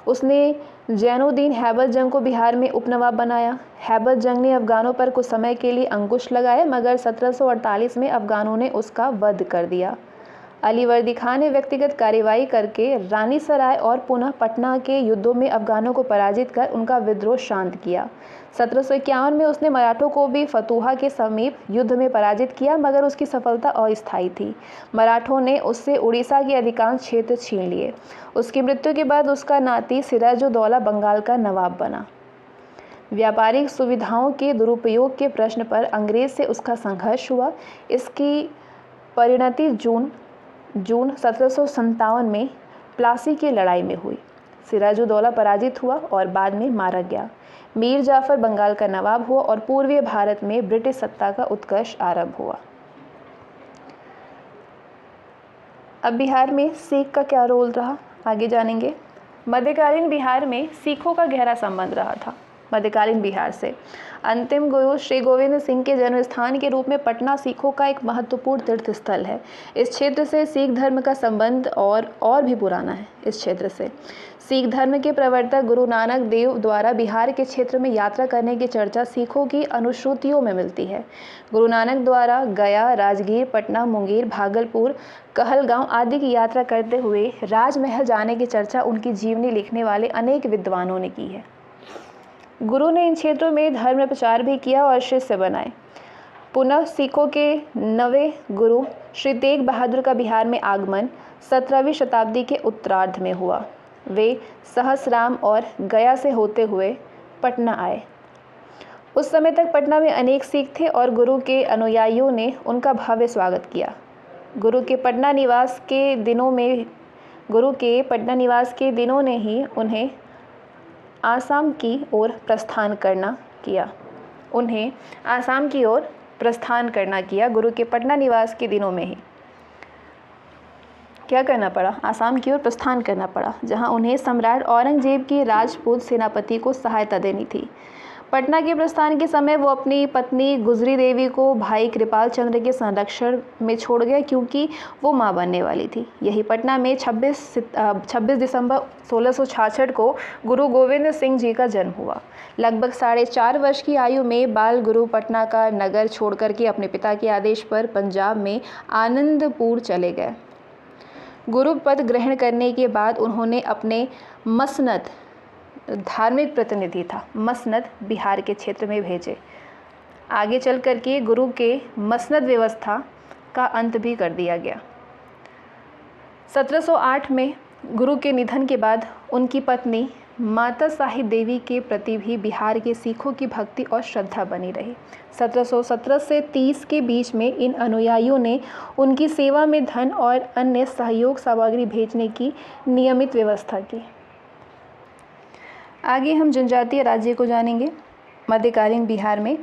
उसने जैनुद्दीन हैबत जंग को बिहार में उपनवाब बनाया। हैबत जंग ने अफगानों पर कुछ समय के लिए अंकुश लगाया, मगर 1748 में अफगानों ने उसका वध कर दिया। अलीवर्दी खान ने व्यक्तिगत कार्रवाई करके रानीसराय और पुनः पटना के युद्धों में अफगानों को पराजित कर उनका विद्रोह शांत किया। 1751 में उसने मराठों को भी फतुहा के समीप युद्ध में पराजित किया, मगर उसकी सफलता अस्थायी थी। मराठों ने उससे उड़ीसा के अधिकांश क्षेत्र छीन लिए। उसकी मृत्यु के बाद उसका नाती सिराजुद्दौला बंगाल का नवाब बना। व्यापारिक सुविधाओं के दुरुपयोग के प्रश्न पर अंग्रेज से उसका संघर्ष हुआ। इसकी परिणति जून 1757 में प्लासी की लड़ाई में हुई। सिराजुद्दौला पराजित हुआ और बाद में मारा गया। मीर जाफर बंगाल का नवाब हुआ और पूर्वी भारत में ब्रिटिश सत्ता का उत्कर्ष आरंभ हुआ। अब बिहार में सिख का क्या रोल रहा, आगे जानेंगे। मध्यकालीन बिहार में सिखों का गहरा संबंध रहा था। मध्यकालीन बिहार से अंतिम गुरु श्री गोविंद सिंह के जन्म स्थान के रूप में पटना सिखों का एक महत्वपूर्ण तीर्थ स्थल है। इस क्षेत्र से सिख धर्म का संबंध और भी पुराना है। इस क्षेत्र से सिख धर्म के प्रवर्तक गुरु नानक देव द्वारा बिहार के क्षेत्र में यात्रा करने की चर्चा सिखों की अनुश्रुतियों में मिलती है। गुरु नानक द्वारा गया, राजगीर, पटना, मुंगेर, भागलपुर, कहलगांव आदि की यात्रा करते हुए राजमहल जाने की चर्चा उनकी जीवनी लिखने वाले अनेक विद्वानों ने की है। गुरु ने इन क्षेत्रों में धर्म प्रचार भी किया और शिष्य बनाए। पुनः सिखों के नवे गुरु श्री तेग बहादुर का बिहार में आगमन 17वीं शताब्दी के उत्तरार्ध में हुआ। वे सहसराम और गया से होते हुए पटना आए। उस समय तक पटना में अनेक सिख थे और गुरु के अनुयायियों ने उनका भव्य स्वागत किया। गुरु के पटना निवास के दिनों ने ही उन्हें आसाम की ओर प्रस्थान करना किया। गुरु के पटना निवास के दिनों में ही क्या करना पड़ा? आसाम की ओर प्रस्थान करना पड़ा, जहां उन्हें सम्राट औरंगजेब की राजपूत सेनापति को सहायता देनी थी। पटना के प्रस्थान के समय वो अपनी पत्नी गुजरी देवी को भाई कृपाल चंद्र के संरक्षण में छोड़ गए, क्योंकि वो मां बनने वाली थी। यही पटना में 26 दिसंबर 1666 को गुरु गोविंद सिंह जी का जन्म हुआ। लगभग 4.5 वर्ष की आयु में बाल गुरु पटना का नगर छोड़कर के अपने पिता के आदेश पर पंजाब में आनंदपुर चले गए। गुरु पद ग्रहण करने के बाद उन्होंने अपने मसनद, धार्मिक प्रतिनिधि था, मसनद बिहार के क्षेत्र में भेजे। आगे चल कर के गुरु के मसनद व्यवस्था का अंत भी कर दिया गया। 1708 में गुरु के निधन के बाद उनकी पत्नी माता साहिब देवी के प्रति भी बिहार के सिखों की भक्ति और श्रद्धा बनी रही। 1717 से 30 के बीच में इन अनुयायियों ने उनकी सेवा में धन और अन्य सहयोग सामग्री भेजने की नियमित व्यवस्था की। आगे हम जनजातीय राज्य को जानेंगे। मध्यकालीन बिहार में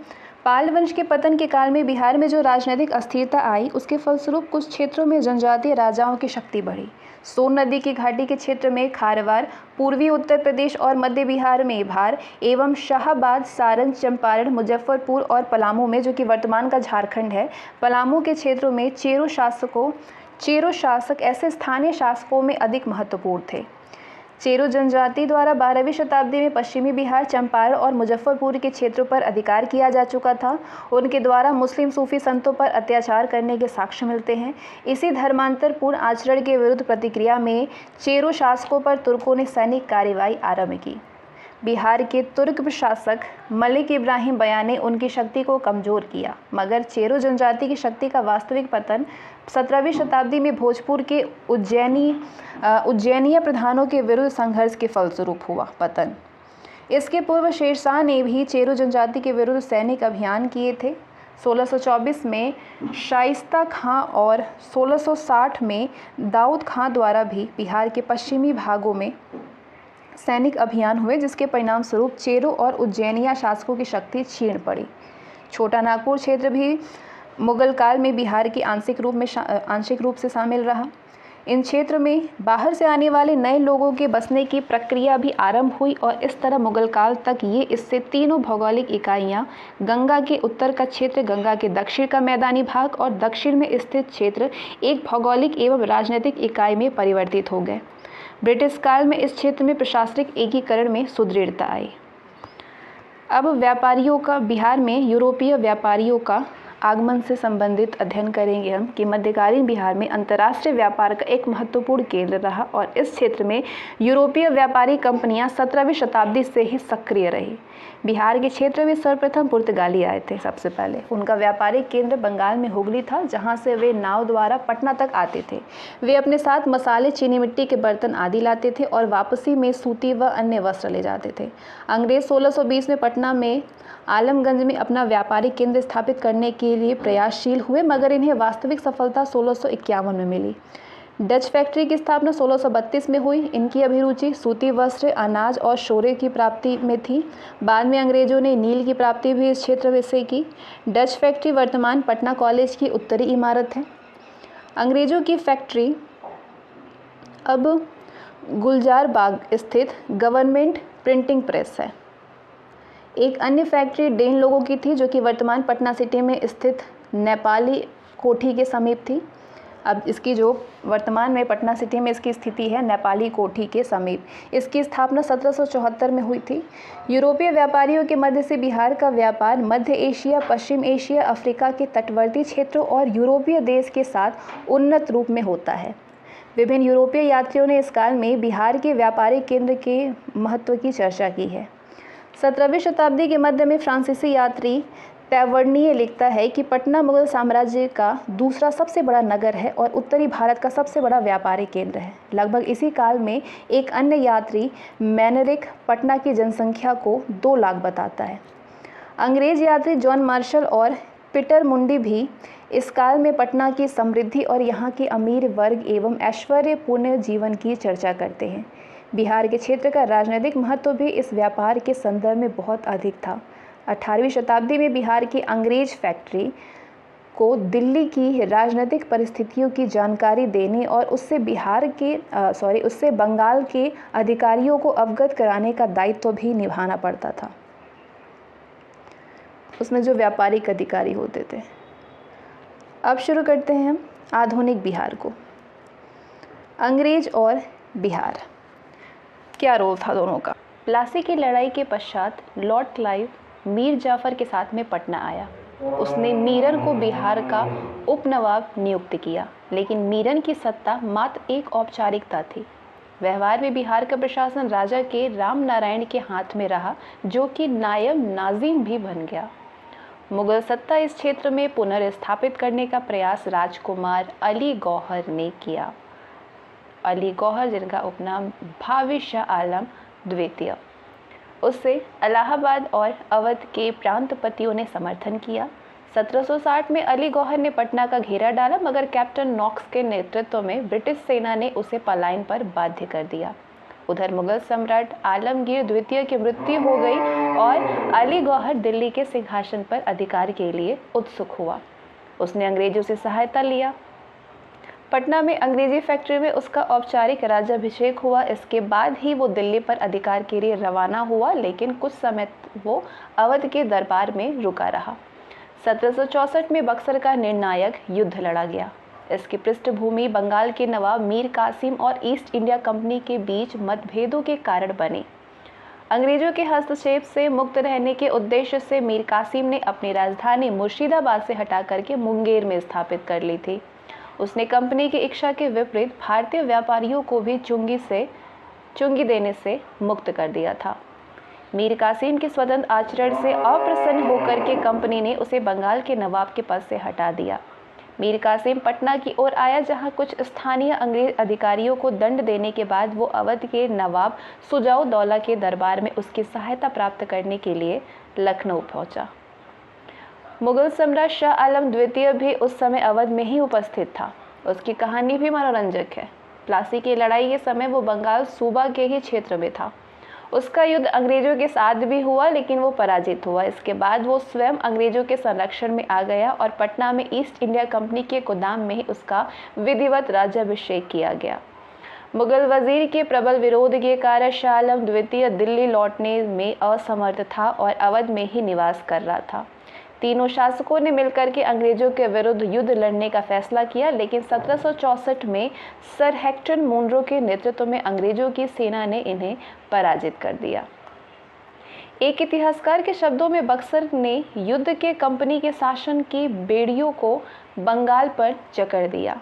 पाल वंश के पतन के काल में बिहार में जो राजनीतिक अस्थिरता आई, उसके फलस्वरूप कुछ क्षेत्रों में जनजातीय राजाओं की शक्ति बढ़ी। सोन नदी की घाटी के क्षेत्र में खारवार, पूर्वी उत्तर प्रदेश और मध्य बिहार में भार एवं शाहाबाद, सारण, चंपारण, मुजफ्फरपुर और पलामू में, जो कि वर्तमान का झारखंड है, पलामू के क्षेत्रों में चेरो शासक ऐसे स्थानीय शासकों में अधिक महत्वपूर्ण थे। चेरो जनजाति द्वारा 12वीं शताब्दी में पश्चिमी बिहार, चंपारण और मुजफ्फरपुर के क्षेत्रों पर अधिकार किया जा चुका था। उनके द्वारा मुस्लिम सूफी संतों पर अत्याचार करने के साक्ष्य मिलते हैं। इसी धर्मांतरपूर्ण आचरण के विरुद्ध प्रतिक्रिया में चेरो शासकों पर तुर्कों ने सैनिक कार्रवाई आरंभ की। बिहार के तुर्क प्रशासक मलिक इब्राहिम बया ने उनकी शक्ति को कमजोर किया, मगर चेरो जनजाति की शक्ति का वास्तविक पतन 17वीं शताब्दी में भोजपुर के उज्जैनीय प्रधानों के विरुद्ध संघर्ष के फलस्वरूप हुआ। पतन इसके पूर्व शेरशाह ने भी चेरो जनजाति के विरुद्ध सैनिक अभियान किए थे। 1624 में शाइस्ता खां और 1660 में दाऊद खां द्वारा भी बिहार के पश्चिमी भागों में सैनिक अभियान हुए जिसके परिणाम स्वरूप चेरों और उज्जैनिया शासकों की शक्ति क्षीण पड़ी। छोटा नागपुर क्षेत्र भी मुगल काल में बिहार की आंशिक रूप से शामिल रहा। इन क्षेत्र में बाहर से आने वाले नए लोगों के बसने की प्रक्रिया भी आरंभ हुई और इस तरह मुगल काल तक ये इससे तीनों भौगोलिक इकाइयाँ गंगा के उत्तर का क्षेत्र, गंगा के दक्षिण का मैदानी भाग और दक्षिण में स्थित क्षेत्र एक भौगोलिक एवं राजनीतिक इकाई में परिवर्तित हो गए। ब्रिटिश काल में इस क्षेत्र में प्रशासनिक एकीकरण में सुदृढ़ता आई। अब बिहार में यूरोपीय व्यापारियों का आगमन से संबंधित अध्ययन करेंगे हम कि मध्यकालीन बिहार में अंतर्राष्ट्रीय व्यापार का एक महत्वपूर्ण केंद्र रहा और इस क्षेत्र में यूरोपीय व्यापारी कंपनियां 17वीं शताब्दी से ही सक्रिय रही। बिहार के क्षेत्र में सर्वप्रथम पुर्तगाली आए थे। सबसे पहले उनका व्यापारिक केंद्र बंगाल में हुगली था, जहां से वे नाव द्वारा पटना तक आते थे। वे अपने साथ मसाले, चीनी मिट्टी के बर्तन आदि लाते थे और वापसी में सूती व अन्य वस्त्र ले जाते थे। अंग्रेज 1620 में पटना में आलमगंज में अपना व्यापारिक केंद्र स्थापित करने के लिए प्रयासशील हुए, मगर इन्हें वास्तविक सफलता 1651 में मिली। डच फैक्ट्री की स्थापना 1632 में हुई। इनकी अभिरुचि सूती वस्त्र, अनाज और शोरे की प्राप्ति में थी। बाद में अंग्रेजों ने नील की प्राप्ति भी इस क्षेत्र से की। डच फैक्ट्री वर्तमान पटना कॉलेज की उत्तरी इमारत है। अंग्रेजों की फैक्ट्री अब गुलजार बाग स्थित गवर्नमेंट प्रिंटिंग प्रेस है। एक अन्य फैक्ट्री डेन लोगों की थी, जो कि वर्तमान पटना सिटी में स्थित नेपाली कोठी के समीप थी। अब इसकी जो वर्तमान में पटना सिटी में इसकी स्थिति है नेपाली कोठी के समीप। इसकी स्थापना 1774 में हुई थी। यूरोपीय व्यापारियों के मध्य से बिहार का व्यापार मध्य एशिया, पश्चिम एशिया, अफ्रीका के तटवर्ती क्षेत्रों और यूरोपीय देश के साथ उन्नत रूप में होता है। विभिन्न यूरोपीय यात्रियों ने इस काल में बिहार के व्यापारिक केंद्र के महत्व की चर्चा की है। 17वीं शताब्दी के मध्य में फ्रांसीसी यात्री तैवर्निये लिखता है कि पटना मुगल साम्राज्य का दूसरा सबसे बड़ा नगर है और उत्तरी भारत का सबसे बड़ा व्यापारिक केंद्र है। लगभग इसी काल में एक अन्य यात्री मैनरिक पटना की जनसंख्या को 2 लाख बताता है। अंग्रेज यात्री जॉन मार्शल और पीटर मुंडी भी इस काल में पटना की समृद्धि और यहाँ के अमीर वर्ग एवं ऐश्वर्यपूर्ण जीवन की चर्चा करते हैं। बिहार के क्षेत्र का राजनीतिक महत्व भी इस व्यापार के संदर्भ में बहुत अधिक था। 18वीं शताब्दी में बिहार की अंग्रेज फैक्ट्री को दिल्ली की राजनीतिक परिस्थितियों की जानकारी देने और उससे बंगाल के अधिकारियों को अवगत कराने का दायित्व भी निभाना पड़ता था। उसमें जो व्यापारिक अधिकारी होते थे। अब शुरू करते हैं हम आधुनिक बिहार को। अंग्रेज और बिहार, क्या रोल था दोनों का। प्लासी की लड़ाई के पश्चात लॉर्ड क्लाइव मीर जाफर के साथ में पटना आया। उसने मीरन को बिहार का उपनवाब नियुक्त किया, लेकिन मीरन की सत्ता मात्र एक औपचारिकता थी। व्यवहार में बिहार का प्रशासन राजा के राम नारायण के हाथ में रहा, जो कि नायब नाजिम भी बन गया। मुगल सत्ता इस क्षेत्र में पुनर्स्थापित करने का प्रयास राजकुमार अली गौहर ने किया। अली गौहर, जिनका उपनाम भावी शाह आलम द्वितीय, उससे इलाहाबाद और अवध के प्रांतपतियों ने समर्थन किया। 1760 में अली गौहर ने पटना का घेरा डाला, मगर कैप्टन नॉक्स के नेतृत्व में ब्रिटिश सेना ने उसे पलायन पर बाध्य कर दिया। उधर मुगल सम्राट आलमगीर द्वितीय की मृत्यु हो गई और अली गौहर दिल्ली के सिंहासन पर अधिकार के लिए उत्सुक हुआ। उसने अंग्रेजों से सहायता लिया। पटना में अंग्रेजी फैक्ट्री में उसका औपचारिक राज्याभिषेक हुआ। इसके बाद ही वो दिल्ली पर अधिकार के लिए रवाना हुआ, लेकिन कुछ समय वो अवध के दरबार में रुका रहा। 1764 में बक्सर का निर्णायक युद्ध लड़ा गया। इसकी पृष्ठभूमि बंगाल के नवाब मीर कासिम और ईस्ट इंडिया कंपनी के बीच मतभेदों के कारण बनी। अंग्रेजों के हस्तक्षेप से मुक्त रहने के उद्देश्य से मीर कासिम ने अपनी राजधानी मुर्शिदाबाद से हटा करके मुंगेर में स्थापित कर ली थी। उसने कंपनी की इच्छा के विपरीत भारतीय व्यापारियों को भी चुंगी देने से मुक्त कर दिया था। मीर कासिम के स्वतंत्र आचरण से अप्रसन्न होकर के कंपनी ने उसे बंगाल के नवाब के पद से हटा दिया। मीर कासिम पटना की ओर आया, जहां कुछ स्थानीय अंग्रेज अधिकारियों को दंड देने के बाद वो अवध के नवाब सुजाउद्दौला के दरबार में उसकी सहायता प्राप्त करने के लिए लखनऊ पहुंचा। मुगल सम्राट शाह आलम द्वितीय भी उस समय अवध में ही उपस्थित था। उसकी कहानी भी मनोरंजक है। प्लासी की लड़ाई के समय वो बंगाल सूबा के ही क्षेत्र में था। उसका युद्ध अंग्रेजों के साथ भी हुआ, लेकिन वो पराजित हुआ। इसके बाद वो स्वयं अंग्रेजों के संरक्षण में आ गया और पटना में ईस्ट इंडिया कंपनी के गोदाम में ही उसका विधिवत राज्याभिषेक किया गया। मुगल वजीर के प्रबल विरोध के कारण शाह आलम द्वितीय दिल्ली लौटने में असमर्थ था और अवध में ही निवास कर रहा था। तीनों शासकों ने मिलकर के अंग्रेजों के विरुद्ध युद्ध लड़ने का फैसला किया, लेकिन 1764 में सर हेक्टर मुनरो के नेतृत्व में अंग्रेजों की सेना ने इन्हें पराजित कर दिया। एक इतिहासकार के शब्दों में बक्सर ने युद्ध के कंपनी के शासन की बेड़ियों को बंगाल पर जकड़ दिया।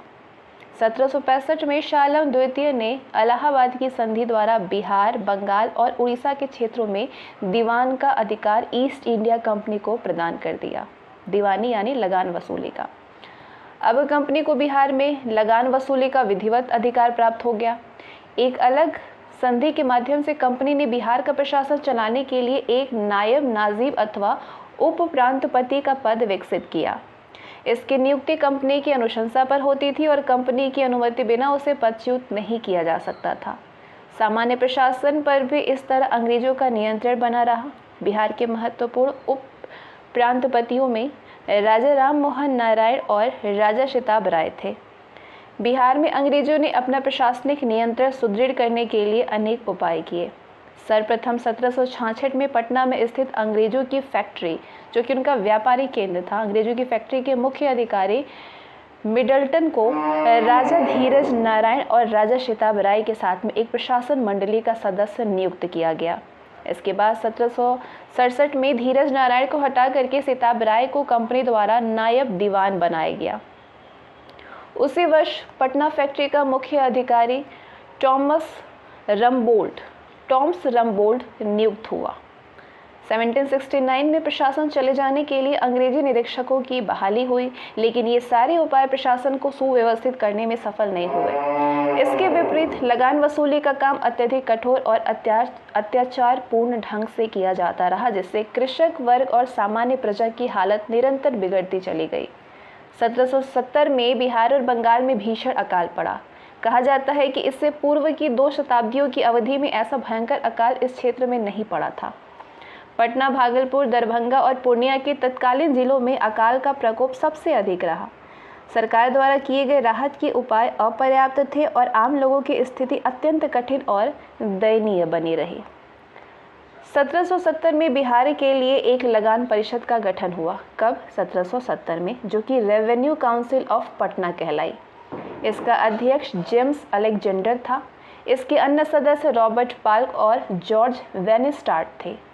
1765 में शाह आलम द्वितीय ने इलाहाबाद की संधि द्वारा बिहार, बंगाल और उड़ीसा के क्षेत्रों में दीवान का अधिकार ईस्ट इंडिया कंपनी को प्रदान कर दिया। दीवानी यानी लगान वसूली का। अब कंपनी को बिहार में लगान वसूली का विधिवत अधिकार प्राप्त हो गया। एक अलग संधि के माध्यम से कंपनी ने बिहार का प्रशासन चलाने के लिए एक नायब नाजीब अथवा उप प्रांतपति का पद विकसित किया। इसकी नियुक्ति कंपनी की अनुशंसा पर होती थी और कंपनी की अनुमति बिना उसे पदच्युत नहीं किया जा सकता था। सामान्य प्रशासन पर भी इस तरह अंग्रेजों का नियंत्रण बना रहा। बिहार के महत्वपूर्ण उप प्रांतपतियों में राजा राम मोहन नारायण और राजा शिताब राय थे। बिहार में अंग्रेजों ने अपना प्रशासनिक नियंत्रण सुदृढ़ करने के लिए अनेक उपाय किए। सर्वप्रथम 1766 में पटना में स्थित अंग्रेजों की फैक्ट्री, जो कि उनका व्यापारी केंद्र था, अंग्रेजों की फैक्ट्री के मुख्य अधिकारी मिडलटन को राजा धीरज नारायण और राजा शिताब राय के साथ में एक प्रशासन मंडली का सदस्य नियुक्त किया गया। इसके बाद 1767 में धीरज नारायण को हटा करके शिताब राय को कंपनी द्वारा नायब दीवान बनाया गया। उसी वर्ष पटना फैक्ट्री का मुख्य अधिकारी टॉमस रमबोल्ड नियुक्त हुआ। 1769 में प्रशासन चले जाने के लिए अंग्रेजी निरीक्षकों की बहाली हुई, लेकिन ये सारे उपाय प्रशासन को सुव्यवस्थित करने में सफल नहीं हुए। इसके विपरीत लगान वसूली का काम अत्यधिक कठोर और अत्याचारपूर्ण ढंग से किया जाता रहा, जिससे कृषक वर्ग और सामान्य प्रजा की हालत निरंतर बिगड़ती चली गई। 1770 में बिहार और बंगाल में भीषण अकाल पड़ा। कहा जाता है कि इससे पूर्व की 2 शताब्दियों की अवधि में ऐसा भयंकर अकाल इस क्षेत्र में नहीं पड़ा था। पटना, भागलपुर, दरभंगा और पूर्णिया के तत्कालीन जिलों में अकाल का प्रकोप सबसे अधिक रहा। सरकार द्वारा किए गए राहत के उपाय अपर्याप्त थे और आम लोगों की स्थिति अत्यंत कठिन और दयनीय बनी रही। 1770 में बिहार के लिए एक लगान परिषद का गठन हुआ। कब? 1770 में, जो कि रेवेन्यू काउंसिल ऑफ पटना कहलाई। इसका अध्यक्ष जेम्स अलेक्जेंडर था। इसके अन्य सदस्य रॉबर्ट पाल्क और जॉर्ज वेनिस्टार्ट थे।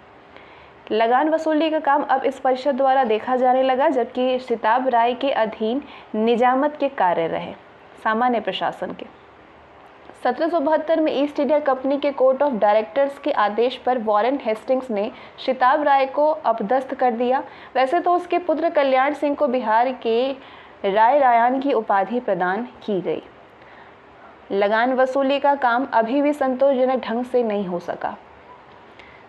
लगान वसूली का काम अब इस परिषद द्वारा देखा जाने लगा, जबकि शिताब राय के अधीन निजामत के कार्य रहे, सामान्य प्रशासन के। 1772 में ईस्ट इंडिया कंपनी के कोर्ट ऑफ डायरेक्टर्स के आदेश पर वॉरेन हेस्टिंग्स ने शिताब राय को अपदस्थ कर दिया। वैसे तो उसके पुत्र कल्याण सिंह को बिहार के रायन की उपाधि प्रदान की गई। लगान वसूली का काम अभी भी संतोषजनक ढंग से नहीं हो सका।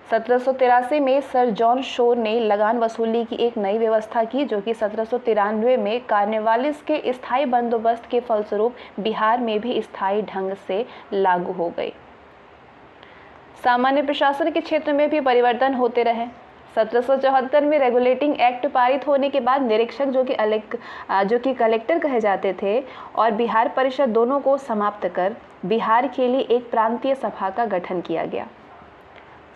1783 में सर जॉन शोर ने लगान वसूली की एक नई व्यवस्था की, जो कि 1793 में कार्निवालिस के स्थायी बंदोबस्त के फलस्वरूप बिहार में भी स्थायी ढंग से लागू हो गई। सामान्य प्रशासन के क्षेत्र में भी परिवर्तन होते रहे। 1774 में रेगुलेटिंग एक्ट पारित होने के बाद निरीक्षक, जो कि कलेक्टर कहे जाते थे, और बिहार परिषद दोनों को समाप्त कर बिहार के लिए एक प्रांतीय सभा का गठन किया गया।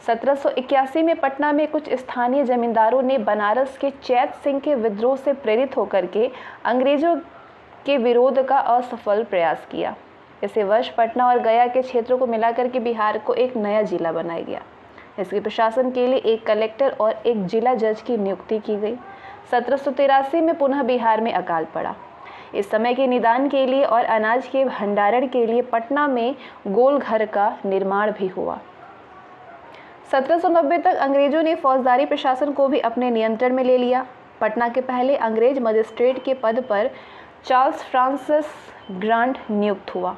1781 में पटना में कुछ स्थानीय जमींदारों ने बनारस के चैत सिंह के विद्रोह से प्रेरित होकर के अंग्रेजों के विरोध का असफल प्रयास किया। इसी वर्ष पटना और गया के क्षेत्रों को मिलाकर के बिहार को एक नया जिला बनाया गया। इसके प्रशासन के लिए एक कलेक्टर और एक जिला जज की नियुक्ति की गई। 1783 में पुनः बिहार में अकाल पड़ा। इस समय के निदान के लिए और अनाज के भंडारण के लिए पटना में गोलघर का निर्माण भी हुआ। 1790 तक अंग्रेजों ने फौजदारी प्रशासन को भी अपने नियंत्रण में ले लिया। पटना के पहले अंग्रेज मजिस्ट्रेट के पद पर चार्ल्स फ्रांसिस ग्रांट नियुक्त हुआ।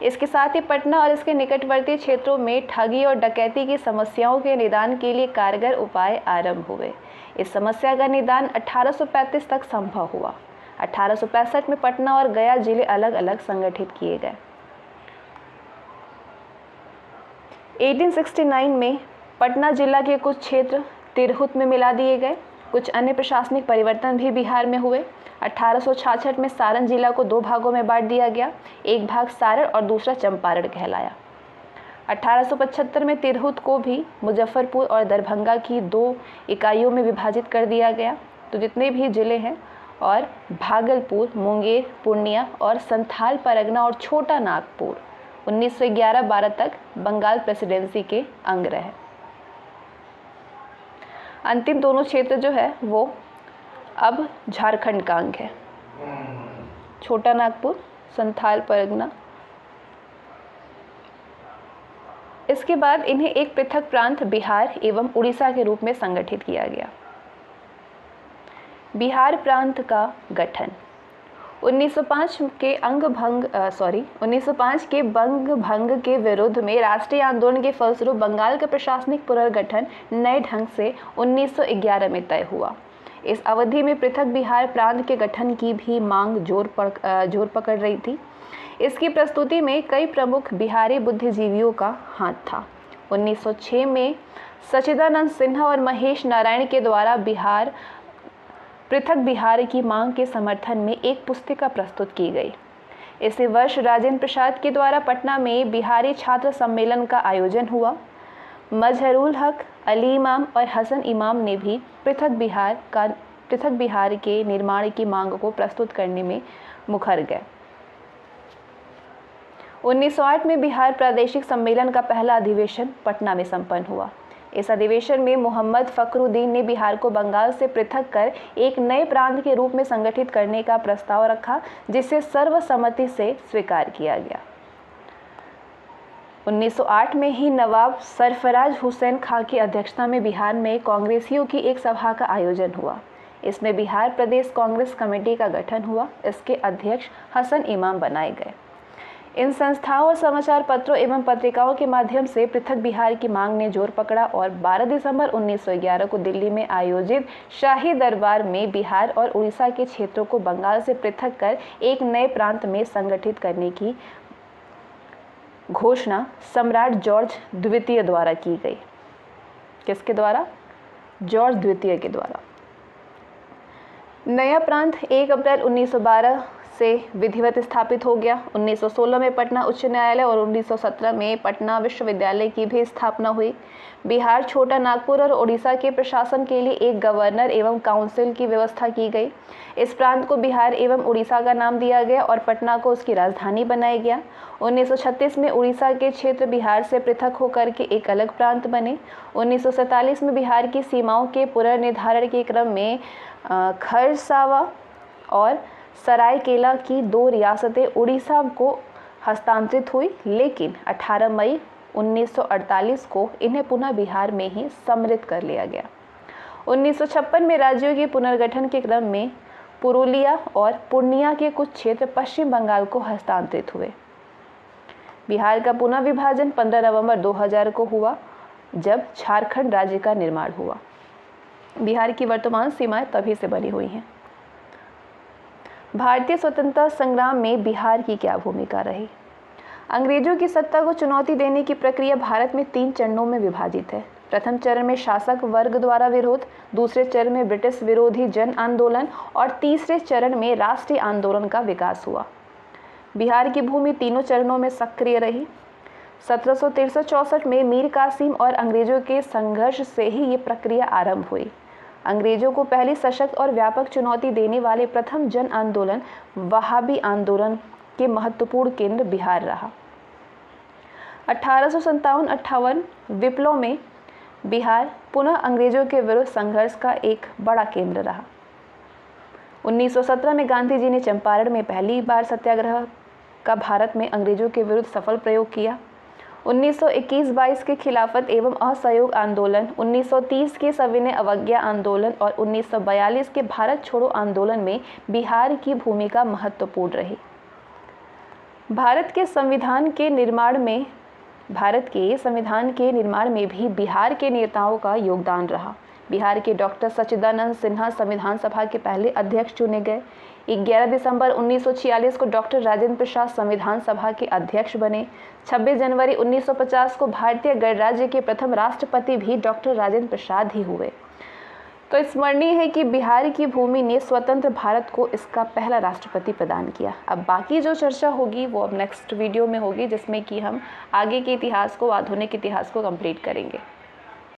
इसके साथ ही पटना और इसके निकटवर्ती क्षेत्रों में ठगी और डकैती की समस्याओं के निदान के लिए कारगर उपाय आरंभ हुए। इस समस्या का निदान 1835 तक संभव हुआ। 1865 में पटना और गया जिले अलग अलग संगठित किए गए। 1869 में पटना जिला के कुछ क्षेत्र तिरहुत में मिला दिए गए। कुछ अन्य प्रशासनिक परिवर्तन भी बिहार में हुए। 1866 में सारण जिला को 2 भागों में बांट दिया गया। एक भाग सारण और दूसरा चंपारण कहलाया। 1875 में तिरहुत को भी मुजफ्फरपुर और दरभंगा की 2 इकाइयों में विभाजित कर दिया गया। तो जितने भी जिले हैं और भागलपुर, मुंगेर, पूर्णिया और संथाल परगना और छोटा नागपुर 1911-12 तक बंगाल प्रेसिडेंसी के अंग रहे। अंतिम दोनों क्षेत्र जो है वो अब झारखंड का अंग है। छोटा नागपुर, संथाल परगना। इसके बाद इन्हें एक पृथक प्रांत बिहार एवं उड़ीसा के रूप में संगठित किया गया। बिहार प्रांत का गठन 1905 के बंग भंग के विरुद्ध में राष्ट्रीय आंदोलन के फलस्वरूप बंगाल का प्रशासनिक पुनर्गठन नए ढंग से 1911 में तय हुआ। इस अवधि में पृथक बिहार प्रांत के गठन की भी मांग जोर पकड़ रही थी। इसकी प्रस्तुति में कई प्रमुख बिहारी बुद्धिजीवियों का हाथ था। 1906 में सच्चिदानंद सिन्हा और महेश नारायण के द्वारा पृथक बिहार की मांग के समर्थन में एक पुस्तिका प्रस्तुत की गई। इसी वर्ष राजेंद्र प्रसाद के द्वारा पटना में बिहारी छात्र सम्मेलन का आयोजन हुआ। मजहरुल हक, अली इमाम और हसन इमाम ने भी पृथक बिहार के निर्माण की मांग को प्रस्तुत करने में मुखर गए। 1908 में बिहार प्रादेशिक सम्मेलन का पहला अधिवेशन पटना में संपन्न हुआ। इस अधिवेशन में मोहम्मद फखरुद्दीन ने बिहार को बंगाल से पृथक कर एक नए प्रांत के रूप में संगठित करने का प्रस्ताव रखा, जिसे सर्वसम्मति से स्वीकार किया गया। 1908 में ही नवाब सरफराज हुसैन खां की अध्यक्षता में बिहार में कांग्रेसियों की एक सभा का आयोजन हुआ। इसमें बिहार प्रदेश कांग्रेस कमेटी का गठन हुआ। इसके अध्यक्ष हसन इमाम बनाए गए। इन संस्थाओं और समाचार पत्रों एवं पत्रिकाओं के माध्यम से पृथक बिहार की मांग ने जोर पकड़ा और 12 दिसंबर 1911 को दिल्ली में आयोजित शाही दरबार में बिहार और उड़ीसा के क्षेत्रों को बंगाल से पृथक कर एक नए प्रांत में संगठित करने की घोषणा सम्राट जॉर्ज द्वितीय द्वारा की गई। किसके द्वारा? जॉर्ज द्वितीय के द्वारा। नया प्रांत 1 अप्रैल 1912 से विधिवत स्थापित हो गया। 1916 में पटना उच्च न्यायालय और 1917 में पटना विश्वविद्यालय की भी स्थापना हुई। बिहार, छोटा नागपुर और उड़ीसा के प्रशासन के लिए एक गवर्नर एवं काउंसिल की व्यवस्था की गई। इस प्रांत को बिहार एवं उड़ीसा का नाम दिया गया और पटना को उसकी राजधानी बनाया गया। 1936 में उड़ीसा के क्षेत्र बिहार से पृथक होकर के एक अलग प्रांत बने। 1947 में बिहार की सीमाओं के पुनर्निर्धारण के क्रम में खरसावा और सरायकेला की 2 रियासतें उड़ीसा को हस्तांतरित हुई, लेकिन 18 मई 1948 को इन्हें पुनः बिहार में ही सम्मिलित कर लिया गया। 1956 में राज्यों के पुनर्गठन के क्रम में पुरुलिया और पूर्णिया के कुछ क्षेत्र पश्चिम बंगाल को हस्तांतरित हुए। बिहार का पुनः विभाजन 15 नवंबर 2000 को हुआ, जब झारखंड राज्य का निर्माण हुआ। बिहार की वर्तमान सीमाएं तभी से बनी हुई हैं। भारतीय स्वतंत्रता संग्राम में बिहार की क्या भूमिका रही? अंग्रेजों की सत्ता को चुनौती देने की प्रक्रिया भारत में 3 चरणों में विभाजित है। प्रथम चरण में शासक वर्ग द्वारा विरोध, दूसरे चरण में ब्रिटिश विरोधी जन आंदोलन और तीसरे चरण में राष्ट्रीय आंदोलन का विकास हुआ। बिहार की भूमि तीनों चरणों में सक्रिय रही। 1763-64 में मीर कासिम और अंग्रेजों के संघर्ष से ही ये प्रक्रिया आरंभ हुई। अंग्रेजों को पहली सशक्त और व्यापक चुनौती देने वाले प्रथम जन आंदोलन वहाबी आंदोलन के महत्वपूर्ण केंद्र बिहार रहा। 1857-58 विप्लव में बिहार पुनः अंग्रेजों के विरुद्ध संघर्ष का एक बड़ा केंद्र रहा। 1917 में गांधी जी ने चंपारण में पहली बार सत्याग्रह का भारत में अंग्रेजों के विरुद्ध सफल प्रयोग किया। 1921-22 के खिलाफत एवं असहयोग आंदोलन, 1930 के सविनय अवज्ञा आंदोलन और 1942 के भारत छोड़ो आंदोलन में बिहार की भूमिका महत्वपूर्ण रही। भारत के संविधान के निर्माण में भी बिहार के नेताओं का योगदान रहा। बिहार के डॉक्टर सच्चिदानंद सिन्हा संविधान सभा के पहले अध्यक्ष चुने गए। 11 दिसंबर 1946 को डॉक्टर राजेंद्र प्रसाद संविधान सभा के अध्यक्ष बने। 26 जनवरी 1950 को भारतीय गणराज्य के प्रथम राष्ट्रपति भी डॉक्टर राजेंद्र प्रसाद ही हुए। तो स्मरणीय है कि बिहार की भूमि ने स्वतंत्र भारत को इसका पहला राष्ट्रपति प्रदान किया। अब बाकी जो चर्चा होगी वो अब नेक्स्ट वीडियो में होगी, जिसमें कि हम आगे के इतिहास को, आधुनिक इतिहास को कंप्लीट करेंगे।